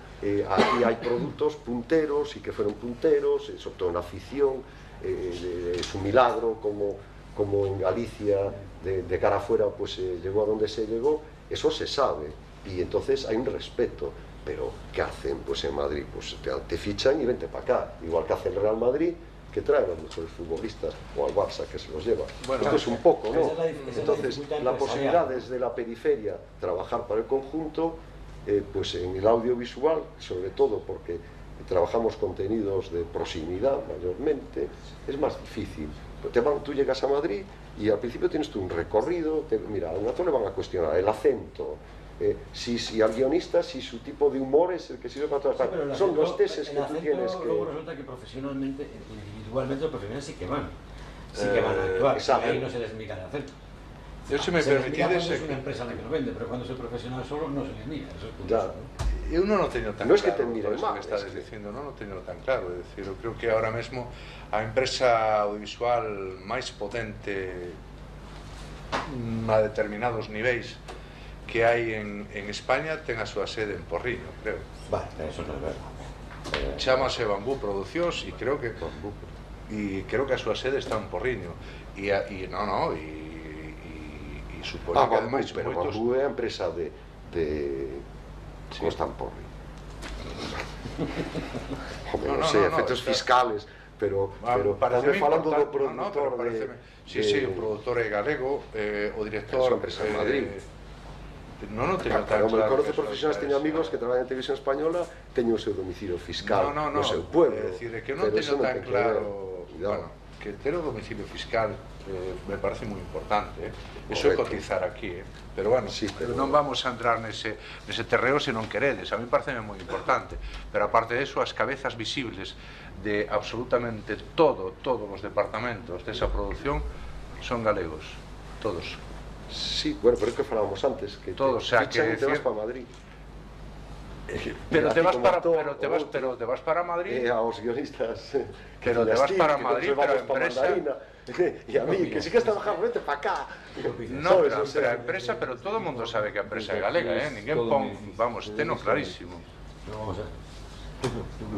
aquí hay productos punteros y que fueron punteros, sobre todo en afición, es un milagro como en Galicia de cara afuera pues llegó a donde se llegó, eso se sabe, y entonces hay un respeto. Pero ¿qué hacen? Pues en Madrid pues te fichan y vente para acá, igual que hace el Real Madrid, que trae a los mejores futbolistas, o al Barça, que se los lleva. Bueno, esto es un poco, ¿no? Entonces, la posibilidad desde la periferia trabajar para el conjunto, pues en el audiovisual, sobre todo porque trabajamos contenidos de proximidad mayormente, es más difícil. Tú llegas a Madrid y al principio tienes tú un recorrido, mira, a un actor le van a cuestionar el acento, si al guionista, si su tipo de humor es el que sirve para trabajar. Sí, son los testes que tú tienes que... Luego resulta que profesionalmente, individualmente los profesionales sí que van a actuar, y ahí no se les mira el acento. Yo, si me permitís, es una empresa la que lo vende, pero cuando es el profesional solo no se les mira. Eso es ya. Eu non o teño tan no claro, es que te miren mal, que estás dicindo, non o teño tan claro, é dicir, eu creo que ahora mesmo a empresa audiovisual máis potente a determinados niveis que hai en España ten a súa sede en Porriño, creo. Vale, eso non é verdade. Chámase Bambú Producións e creo que a súa sede está en Porriño. E supoño que ademais pero Bambú é a empresa de como están Porriño. Non sei, efectos fiscales, pero estás falando do produtor Sí, o produtor é galego, o director... É a empresa en Madrid. Non teño tan claro. Me conoce profesionais, teño amigos que traballan en Televisión Española, teño o seu domicilio fiscal no seu pueblo. É dicir, que non teño tan claro... Que ter o domicilio fiscal me parece moi importante, eso é cotizar aquí, pero bueno, non vamos a entrar nese terreo se non queredes, a mí parece moi importante, pero aparte de eso, as cabezas visibles de absolutamente todos os departamentos desa produción son galegos, todos. Sí, bueno, pero é que falábamos antes, que todos, te fichan e te vas para Madrid. Pero te vas para Madrid, aos guionistas, pero te vas para Madrid, pero a empresa, e a mí, que si queres trabajar, vete para acá. No, pero a empresa, pero todo o mundo sabe que a empresa é galega, ninguén pon, vamos, teno clarísimo.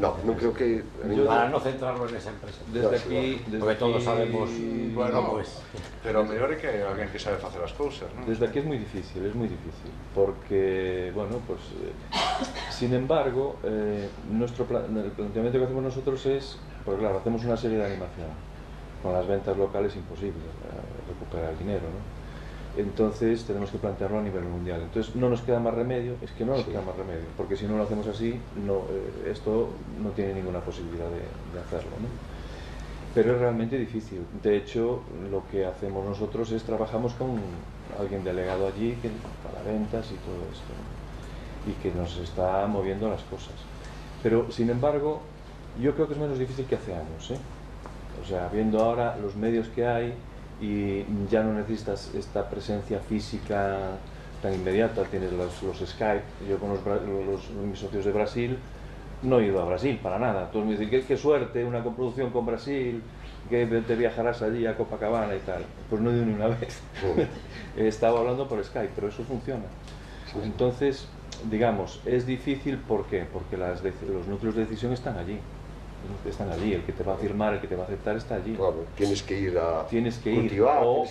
No, non creo que... Para no centrarlo en esa empresa. Desde aquí... Porque todos sabemos Bueno, cómo es. pero mellor é que alguén que sabe facer as cousas, non? Desde aquí es muy difícil, porque, bueno, pues, sin embargo, el planteamiento que hacemos nosotros es, pues claro, hacemos una serie de animación, con las ventas locales imposible recuperar el dinero, ¿no? Entonces tenemos que plantearlo a nivel mundial. Entonces no nos queda más remedio, es que no nos queda más remedio, porque si no lo hacemos así, esto no tiene ninguna posibilidad de hacerlo, ¿no? Pero es realmente difícil. De hecho, lo que hacemos nosotros es trabajamos con alguien delegado allí para ventas y todo esto, ¿no? Y que nos está moviendo las cosas. Pero, sin embargo, yo creo que es menos difícil que hace años, ¿eh? O sea, viendo ahora los medios que hay, y ya no necesitas esta presencia física tan inmediata, tienes los Skype. Yo con mis socios de Brasil no he ido a Brasil para nada, todos me dicen qué suerte, una coproducción con Brasil, que te viajarás allí a Copacabana y tal. Pues no he ido ni una vez. He estado hablando por Skype, pero eso funciona. Entonces, digamos, es difícil, ¿por qué? Porque los núcleos de decisión están allí, el que te va a firmar, el que te va a aceptar está allí. Claro, tienes que ir a cultivar, tienes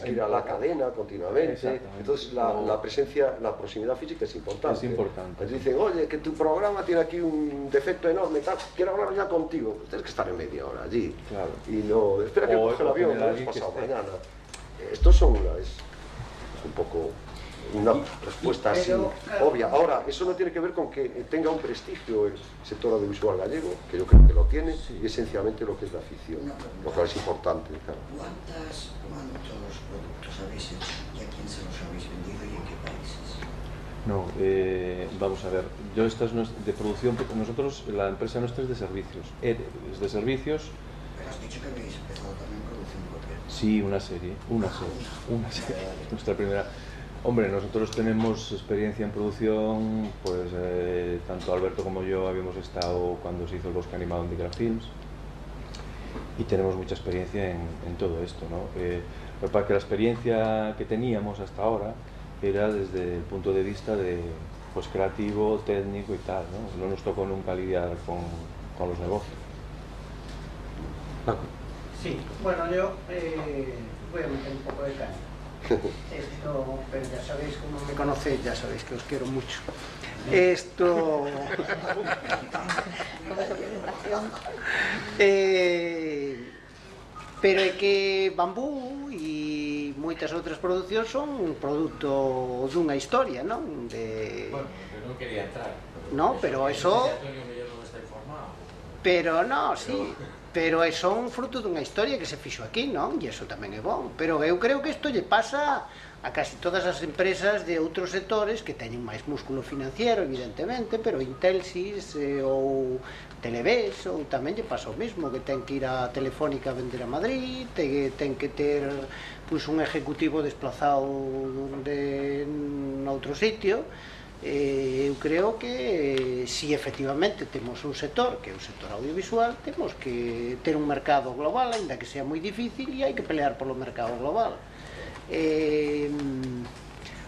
que ir a la cadena continuamente. Entonces la presencia, la proximidad física es importante. Es importante. Dicen, oye, que tu programa tiene aquí un defecto enorme, tal, quiero hablar ya contigo. Pues tienes que estar en media hora allí. Claro. Y no, espera que coge el avión, no es pasado mañana. Estos son es un poco una respuesta así obvia. Ahora, eso no tiene que ver con que tenga un prestigio el sector audiovisual gallego, que yo creo que lo tiene, y esencialmente lo que es la ficción, lo cual es importante. Claro. ¿Cuántos productos habéis hecho y a quién se los habéis vendido y en qué países? No, vamos a ver, yo esta es de producción, nosotros, la empresa nuestra es de servicios, es de servicios. Pero has dicho que habéis empezado también producción propia. Sí, una serie, nuestra primera. Hombre, nosotros tenemos experiencia en producción, pues tanto Alberto como yo habíamos estado cuando se hizo el Bosque Animado en Digra Films y tenemos mucha experiencia en todo esto, ¿no? Lo que pasa es que la experiencia que teníamos hasta ahora era desde el punto de vista de, pues, creativo, técnico y tal, ¿no? No nos tocó nunca lidiar con los negocios. Sí, bueno, yo voy a meter un poco de caña. Esto, pero ya sabéis, como me conocéis, ya sabéis que os quiero mucho. Esto... pero é que Bambú e moitas outras producións son un produto dunha historia, non? Bueno, eu non quería entrar. No, pero eso... Pero no, sí. Pero son fruto dunha historia que se fixo aquí, non? E iso tamén é bon. Pero eu creo que isto lle pasa a casi todas as empresas de outros sectores que teñen máis músculo financiero, evidentemente, pero Intelsys ou Televés ou tamén lle pasa o mesmo, que ten que ir a Telefónica a vender a Madrid, ten que ter un ejecutivo desplazado noutro sitio. Eu creo que si efectivamente temos un sector, que é o sector audiovisual, temos que ter un mercado global, aínda que sea moi difícil, e hai que pelear polo mercado global.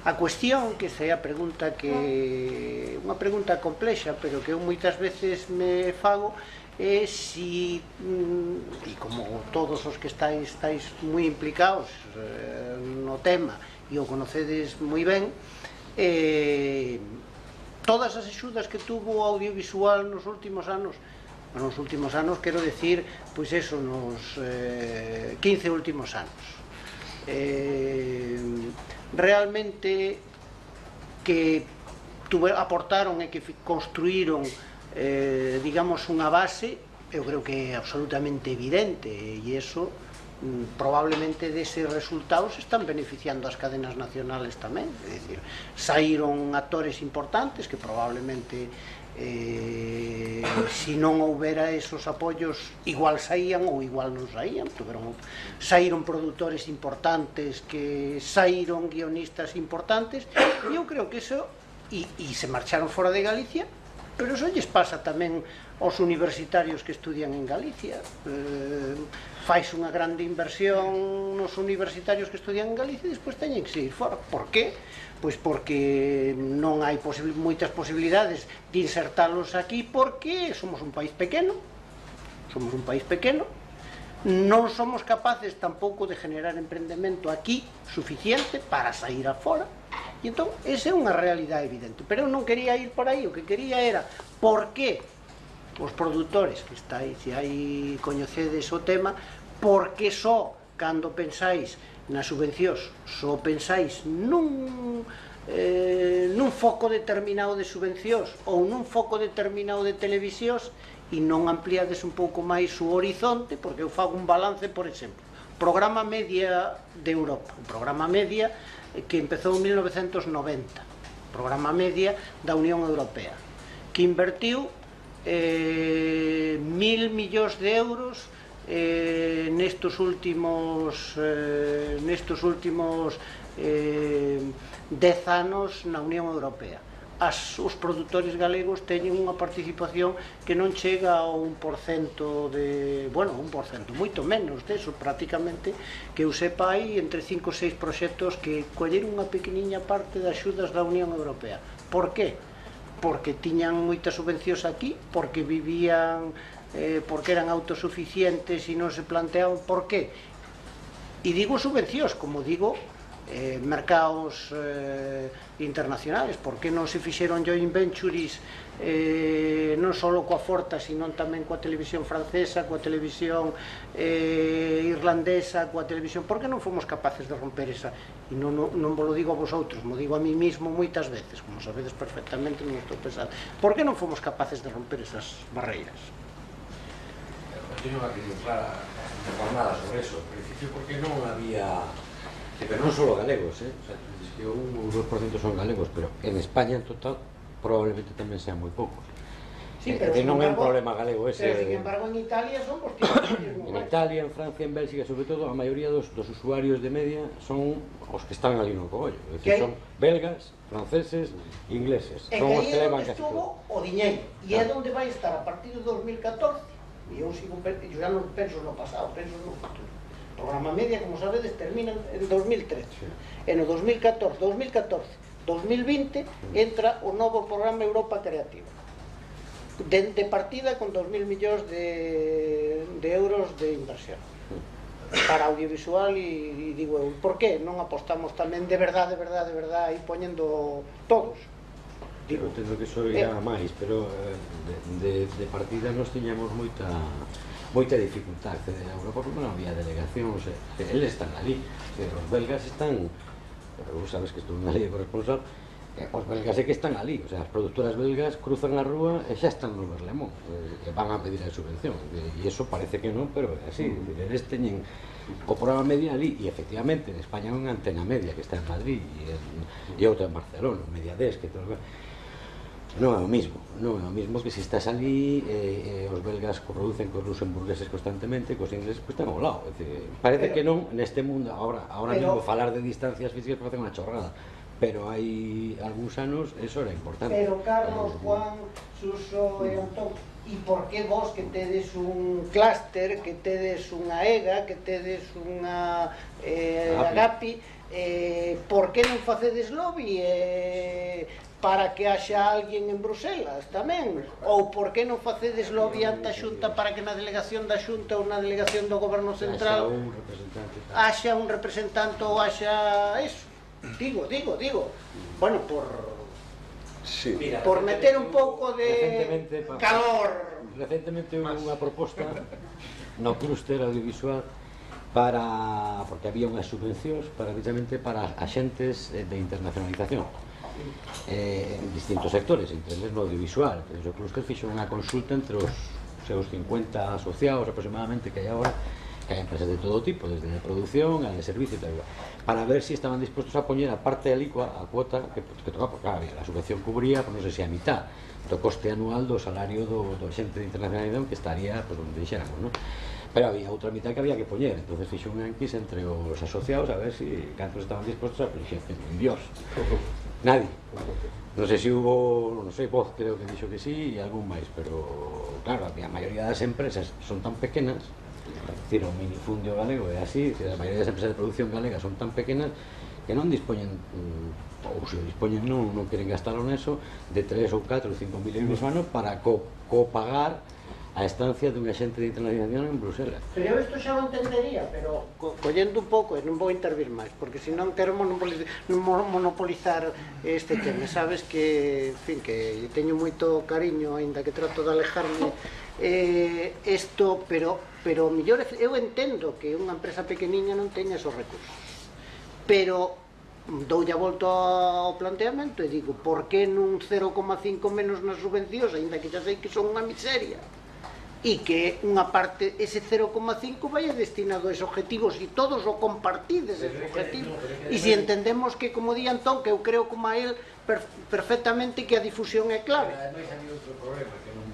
A cuestión, que esta é a pregunta que... unha pregunta complexa, pero que eu moitas veces me fago, é si, e como todos os que estáis moi implicados no tema e o conocedes moi ben, todas as axudas que tuvo o audiovisual nos últimos anos, quero decir, pois eso, nos 15 últimos anos, realmente que aportaron e que construíron, digamos, unha base, eu creo que é absolutamente evidente, e eso probablemente deses resultados están beneficiando as cadenas nacionales tamén, é dicir, saíron actores importantes que probablemente se non houbera esos apoios igual saían ou igual non saían, saíron produtores importantes, que saíron guionistas importantes, e eu creo que eso, e se marcharon fora de Galicia pero iso lles pasa tamén aos universitarios que estudian en Galicia. Fais unha grande inversión nos universitarios que estudian en Galicia e despois teñen que seguir fora. Por que? Pois porque non hai moitas posibilidades de insertalos aquí, porque somos un país pequeno, non somos capaces tampouco de generar emprendemento aquí suficiente para sair afora, e entón esa é unha realidade evidente. Pero eu non quería ir por aí, o que quería era por que os produtores que estáis, se hai coñecedes o tema, por que só cando pensáis nas subvencións só pensáis nun foco determinado de subvencións ou nun foco determinado de televisións e non ampliades un pouco máis o horizonte, porque eu fago un balance, por exemplo, programa media de Europa, o programa media que empezou en 1990, programa media da Unión Europea, que invertiu 1.000 millóns de euros nestos últimos 10 anos na Unión Europea. Os produtores galegos teñen unha participación que non chega ao 1% de... bueno, 1%, moito menos deso, prácticamente, que eu sepa hai entre 5 ou 6 proxectos que colleron unha pequeniña parte das axudas da Unión Europea. Por que? Porque tiñan moitas subvencións aquí, porque vivían, porque eran autosuficientes e non se planteaban por qué. E digo subvencións, como digo, mercados internacionales. Por que non se fixeron joint ventures non só coa Forta, sino tamén coa televisión francesa, coa televisión irlandesa, coa televisión? Por que non fomos capaces de romper esa? E non vos lo digo a vosotros, mo digo a mí mismo moitas veces, como sabedes perfectamente, non estou pensando. Por que non fomos capaces de romper esas barreiras? Eu teño unha opinión clara, informada sobre eso. En principio, porque non había... pero non só galegos, o sea, es que un 2% son galegos, pero en España en total probablemente tamén sean moi poucos. Sí, pero non é un problema galego ese. Pero, sin embargo, en Italia son posteriores. En Italia, en Francia, en Bélxica, sobre todo, a maioría dos usuarios de media son os que están ali no cogollo. É dicir, son belgas, franceses, ingleses. Son os que levan casi todo. O diñeiro. E é onde vai estar a partir de 2014. E eu já non penso no pasado, penso no futuro. O programa media, como sabedes, termina en 2013. E no 2014, 2020 entra o novo programa Europa Creativa, de partida con 2.000 millóns de euros de inversión para audiovisual. E digo eu, por que non apostamos tamén de verdade aí poñendo todos? Digo, entendo que iso ia máis, pero de partida nos tiñamos moita dificultad acceder a Europa porque non había delegacións. Eles están ali, os belgas están, vos sabes que estou unha lei de corresponsal, os belgas é que están ali, o sea, as productoras belgas cruzan a rúa e xa están no Berlemón, e van a pedir a subvención, e iso parece que non, pero é así. Eles teñen o programa media ali, e efectivamente en España hai unha antena media que está en Madrid e outra en Barcelona, Mediadesk, que todo. Non é o mismo que se estás ali, os belgas producen cos luxemburgueses constantemente, cos ingleses pues están ao lado. Parece que non neste mundo, ahora mesmo falar de distancias físicas parece unha chorrada, pero hai algúns anos eso era importante. Pero Carlos, Juan, Suso e Antón, e por que vos que tedes un clúster, que tedes unha EGA, que tedes unha AGAPI, por que non facedes lobby para que haxa alguén en Bruselas tamén? Ou por que non facedes lobby ante a Xunta para que na delegación da Xunta ou na delegación do Goberno Central haxa un representante ou haxa eso? Digo, bueno, por meter un pouco de calor. Recentemente houve unha proposta no clúster audiovisual porque había unhas subvencións precisamente para axentes de internacionalización en distintos sectores, entre eles no audiovisual. O clúster fixo unha consulta entre os seus 50 asociados aproximadamente que hai agora, que hai empresas de todo tipo, desde de producción a de servicio e tal, para ver si estaban dispostos a poñer a parte de a cuota que tocaba, porque a subvención cubría, non sei se a mitad do coste anual do salario do xente de internacionalización, que estaría, pues, onde dixéramos, non? Pero había outra mitad que había que poñer, entonces fixo un enquis entre os asociados a ver si cantos estaban dispostos a poñer. Dios, Nadie. Non sei se hubo, non sei, Voz creo que dixo que sí e algún máis, pero claro, a maioría das empresas son tan pequenas, decir, o minifundio galego é así, a maioría das empresas de producción galega son tan pequenas que non dispoñen, ou se dispoñen non queren gastalo neso, de 3 ou 4 ou 5 mil euros ano para copagar a estancia dun agente de internacionalización en Bruselas. Pero eu isto xa o entendería, pero collendo un pouco, e non vou intervir máis, porque senón quero monopolizar este tema. Sabes que, en fin, que teño moito cariño, aínda que trato de alejarme isto, pero mellor eu entendo que unha empresa pequeniña non teña esos recursos, pero doulle a volta ao planteamento e digo, por que nun 0,5 menos nas subvencións, aínda que xa sei que son unha miseria, e que unha parte, ese 0,5 vai destinado a esos objetivos e todos o compartides esos objetivos, e se entendemos que, como di Antón, que eu creo como a él perfectamente que a difusión é clave. Ademais, había outro problema que non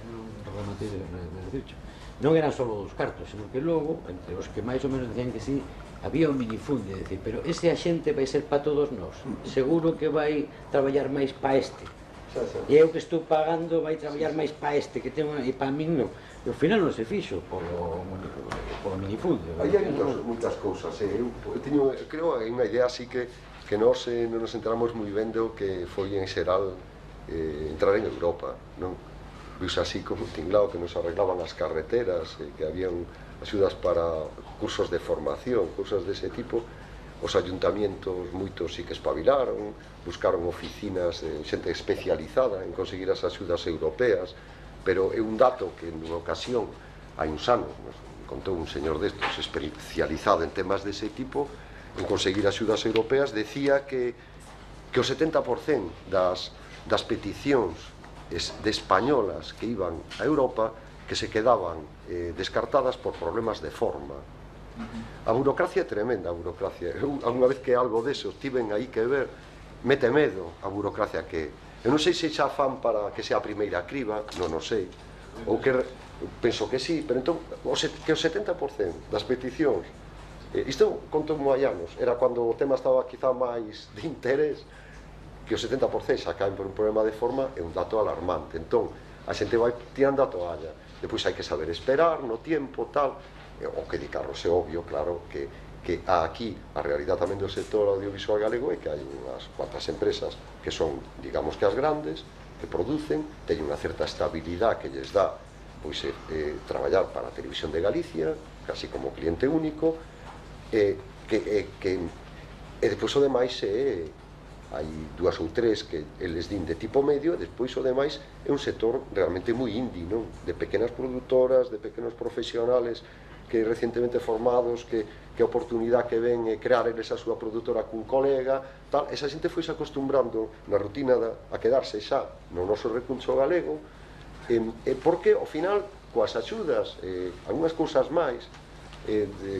rematei de dicho. Non eran só os cartos, senón que logo, entre os que máis ou menos decían que sí, había un minifundio, decir, pero ese axente vai ser para todos nós, seguro que vai traballar máis para este, e eu que estou pagando vai traballar máis para este, que ten e para min non. E ao final non se fixo polo minifundio. Aí hai moitas cousas, eu teño, creo, hai unha idea así que nós non nos enteramos moi ben do que foi en xeral entrar en Europa, non? Pois así como tinglado que nos arreglaban as carreteras, que habían axudas para cursos de formación, cousas dese tipo, os ayuntamientos moitos sí que espabilaron, buscaron oficinas de xente especializada en conseguir as axudas europeas, pero é un dato que nunha ocasión, hai uns anos, nos contou un señor destos especializado en temas dese tipo, en conseguir axudas europeas, decía que o 70% das peticións de españolas que iban a Europa que se quedaban descartadas por problemas de forma. A burocracia é tremenda, a burocracia. Eu, alguna vez que algo deso tiven aí que ver, mete medo a burocracia que eu non sei se xa fan para que sea a primeira criba, non o sei, ou que penso que sí, pero entón que o 70% das peticións, isto contou moi anos, era cando o tema estaba quizá máis de interés, que o 70% xa caen por un problema de forma é un dato alarmante. Entón, a xente vai tirando a toalla, depois hai que saber esperar no tempo, tal, o que di Carlos é obvio, claro, que aquí a realidade tamén do sector audiovisual galego é que hai unhas cuantas empresas que son, digamos que as grandes, que producen, teñen unha certa estabilidade que lles dá pois traballar para a Televisión de Galicia, casi como cliente único, e depois o demais hai dúas ou tres que eles din de tipo medio, e despois o demais é un sector realmente moi indie, non? De pequenas produtoras, de pequenos profesionales que recientemente formados, que a oportunidade que ven é crear eles a súa produtora cun colega, tal, esa xente foise acostumbrando na rutina a quedarse xa no noso recurso galego, porque ao final, coas axudas, algunhas cousas máis,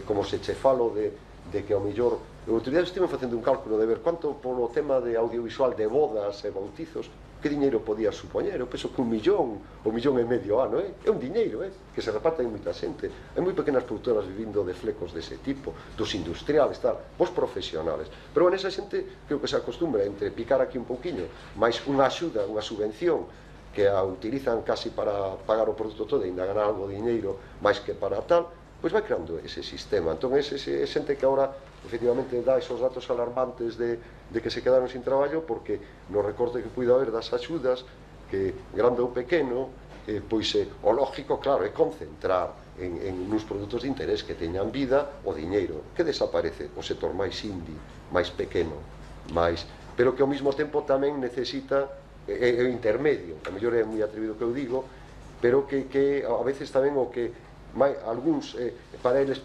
como se che falo de que ao mellor, o outro día estive facendo un cálculo de ver quanto polo tema de audiovisual de bodas e bautizos, que diñeiro podía supoñer. Eu penso que 1 millón ou 1,5 millón ano, é un diñeiro que se reparte en moita xente. Hai moi pequenas produtoras vivindo de flecos dese tipo, dos industriales, tal, vos profesionales, pero esa xente creo que se acostumbra entre picar aquí un pouquiño, máis unha axuda, unha subvención que a utilizan casi para pagar o produto todo e ainda ganar algo de diñeiro máis que para tal, pois vai creando ese sistema. Entón, é xente que agora efectivamente dá esos datos alarmantes de que se quedaron sin traballo, porque no recorte que puido haber das axudas, que grande ou pequeno, pois o lógico, claro, é concentrar en uns produtos de interés que teñan vida o diñeiro, que desaparece o sector máis indie, máis pequeno, pero que ao mesmo tempo tamén necesita o intermedio, a mellor é moi atrevido que eu digo, pero que a veces tamén o que algúns, para eles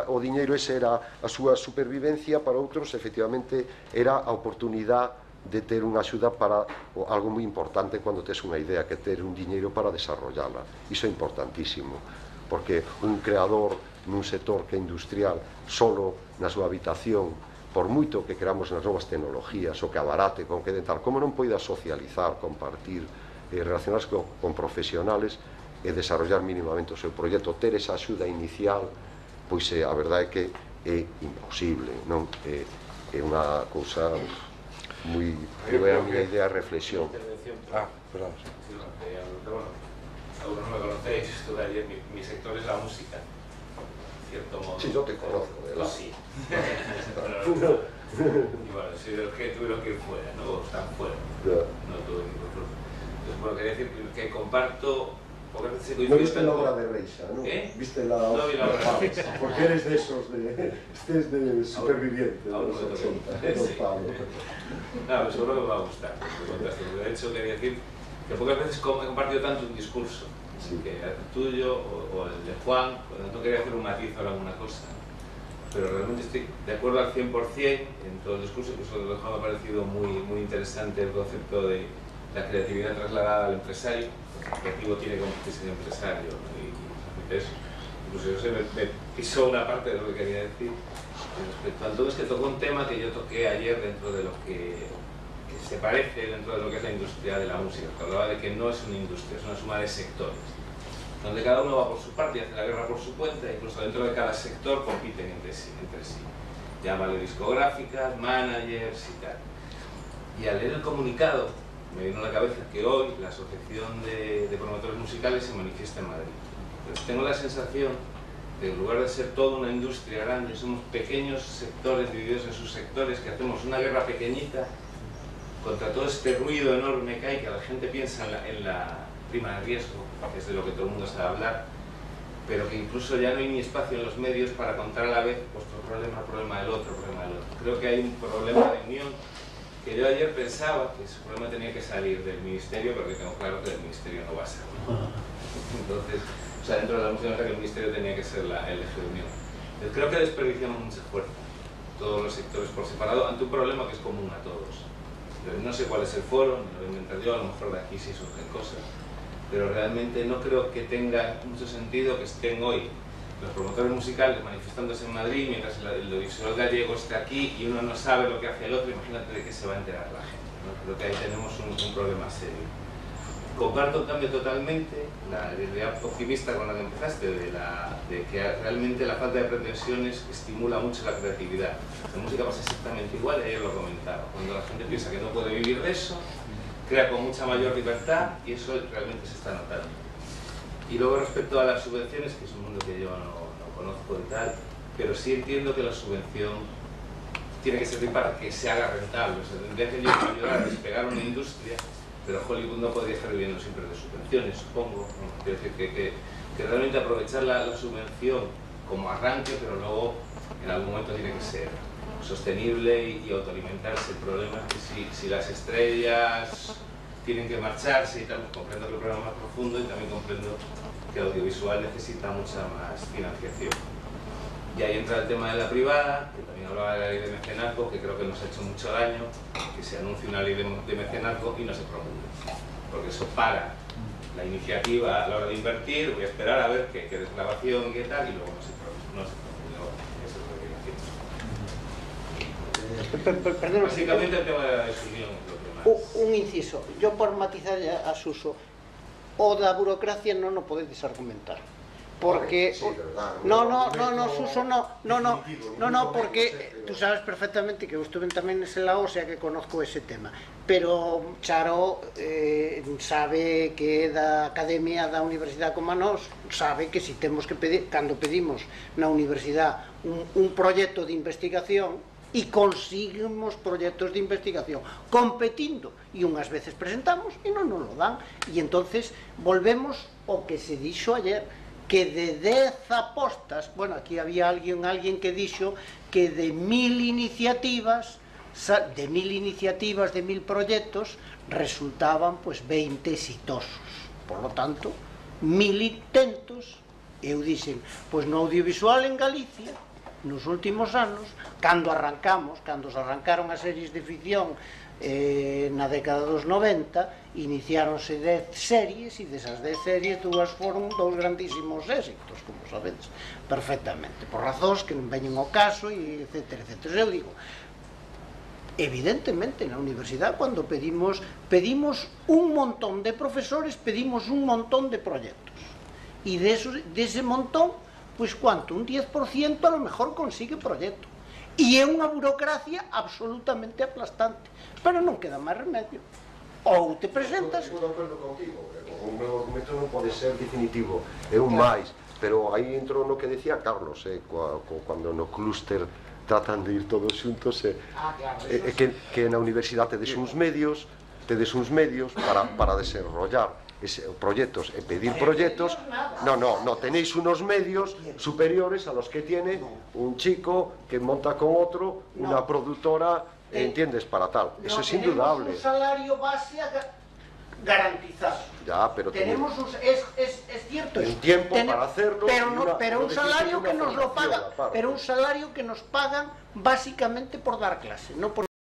o diñeiro ese era a súa supervivencia, para outros efectivamente era a oportunidade de ter unha axuda para algo moi importante cando tes unha idea, que ter un diñeiro para desarrollala. Iso é importantísimo, porque un creador nun sector que é industrial solo na súa habitación, por moito que queramos nas novas tecnologías, o que abarate, con que de tal, como non poida socializar, compartir, relacionarse con profesionales e desarrollar mínimamente o seu proxecto, ter esa axuda inicial, pois a verdade é que é imposible, non? É unha cousa... eu é a miña idea de reflexión. Perdón. Bueno, algunos me conocéis, estudié, mi sector es la música, en cierto modo. Sí, yo te conozco, ¿verdad? Sí. Y bueno, soy el que tuvieron que ir fuera, ¿no? O están fuera. No todo el mundo. Entonces, bueno, quería decir que comparto. Porque a veces se coincide. No viste la obra de Reixa, ¿no? Viste la obra. No vi la obra de Reixa. Porque eres de esos, estés de superviviente. Aún no me toca. No, seguro que me va a gustar. De hecho, quería decir que pocas veces he compartido tanto un discurso, que el tuyo o el de Juan, no quería hacer un matiz o alguna cosa, pero realmente estoy de acuerdo al 100% en todo el discurso. Incluso lo de Juan me ha parecido muy interesante el concepto de la creatividad trasladada al empresario. El creativo tiene como que ser empresario, ¿no? Y eso. Incluso yo sé, me pisó una parte de lo que quería decir respecto a todo. Es que tocó un tema que yo toqué ayer dentro de lo que se parece dentro de lo que es la industria de la música, que hablaba de que no es una industria, es una suma de sectores, donde cada uno va por su parte y hace la guerra por su cuenta, incluso dentro de cada sector compiten entre sí. Llámale discográficas, managers y tal. Y al leer el comunicado, me vino a la cabeza que hoy la Asociación de Promotores Musicales se manifiesta en Madrid. Entonces, tengo la sensación de que en lugar de ser toda una industria grande, somos pequeños sectores divididos en sus sectores, que hacemos una guerra pequeñita contra todo este ruido enorme que hay, que la gente piensa en la prima de riesgo, que es de lo que todo el mundo sabe hablar, pero que incluso ya no hay ni espacio en los medios para contar a la vez vuestro problema, el problema del otro, el problema del otro. Creo que hay un problema de unión que yo ayer pensaba que ese problema tenía que salir del ministerio, pero que tengo claro que del ministerio no va a salir. Entonces, o sea, dentro de la música que el ministerio tenía que ser el eje de unión. Entonces, creo que desperdiciamos mucha fuerza, todos los sectores por separado, ante un problema que es común a todos. No sé cuál es el foro, ni lo voy a inventar yo, a lo mejor de aquí sí surgen cosas, pero realmente no creo que tenga mucho sentido que estén hoy los promotores musicales manifestándose en Madrid mientras el audiovisual gallego está aquí y uno no sabe lo que hace el otro. Imagínate de qué se va a enterar la gente, ¿no? Creo que ahí tenemos un problema serio. Comparto en cambio totalmente la idea optimista con la que empezaste, de que realmente la falta de pretensiones estimula mucho la creatividad. La música pasa exactamente igual, y ayer lo comentaba. Cuando la gente piensa que no puede vivir de eso, crea con mucha mayor libertad y eso realmente se está notando. Y luego respecto a las subvenciones, que es un mundo que yo no conozco y tal, pero sí entiendo que la subvención tiene que servir para que se haga rentable. O sea, tendría que ayudar a despegar una industria, pero Hollywood no podría estar viviendo siempre de subvenciones, supongo. Quiero decir que realmente aprovechar la subvención como arranque, pero luego en algún momento tiene que ser sostenible y autoalimentarse. El problema es que si las estrellas tienen que marcharse y tal, pues comprendo que el problema es más profundo y también comprendo que el audiovisual necesita mucha más financiación. Y ahí entra el tema de la privada, que también hablaba de la ley de mecenazgo, que creo que nos ha hecho mucho daño, que se anuncie una ley de mecenazgo y no se promulgue, porque eso para la iniciativa a la hora de invertir. Voy a esperar a ver qué desgravación y qué tal, y luego no se promulgue. Eso es lo que quiero decir. Básicamente el tema de la desunión es lo que más... Un inciso, yo por matizar a Suso, o da burocracia non o podedes argumentar. Porque no, Suso, no, porque tú sabes perfectamente que eu estuve tamén nese la OSEA, que conozco ese tema, pero Charo sabe que da academia da universidade como a nós, sabe que si temos que pedir, cando pedimos na universidade un proxecto de investigación e conseguimos proxectos de investigación competindo, e unhas veces presentamos e non nos lo dan, e entonces volvemos ao que se dixo ayer, que de 10 apostas, bueno, aquí había alguén que dixo que de 1000 iniciativas, de 1000 proxectos, resultaban pues 20 exitosos. Por lo tanto, 1000 intentos, eu dixen, pois no audiovisual en Galicia, nos últimos anos, cando se arrancaron as series de ficción na década dos 90, iniciáronse 10 series e desas 10 series dúas foron dous grandísimos éxitos, como sabedes perfectamente, por razóns que non veñen ao caso, e etcétera, etcétera. Eu digo, evidentemente na universidade, cando pedimos un montón de profesores, pedimos un montón de proxectos, e dese montón, pois cuánto, un 10% a lo mejor consigue proxecto, E é unha burocracia absolutamente aplastante, pero non queda máis remedio. Ou te presentas... Estou de acordo contigo, o meu argumento non pode ser definitivo, é un máis, pero aí entro no que decía Carlos, cando no clúster tratan de ir todos xuntos, que na universidade tedes uns medios para desarrollar proyectos e pedir proyectos. No, tenéis unos medios superiores a los que tiene un chico que monta con otro una productora, ¿entiendes? Para tal. Eso es indudable. Tenemos un salario base garantizado. Ya, pero tenemos es cierto un tiempo para hacerlo, pero un salario que nos lo pagan, pero un salario que nos pagan básicamente por dar clase, no por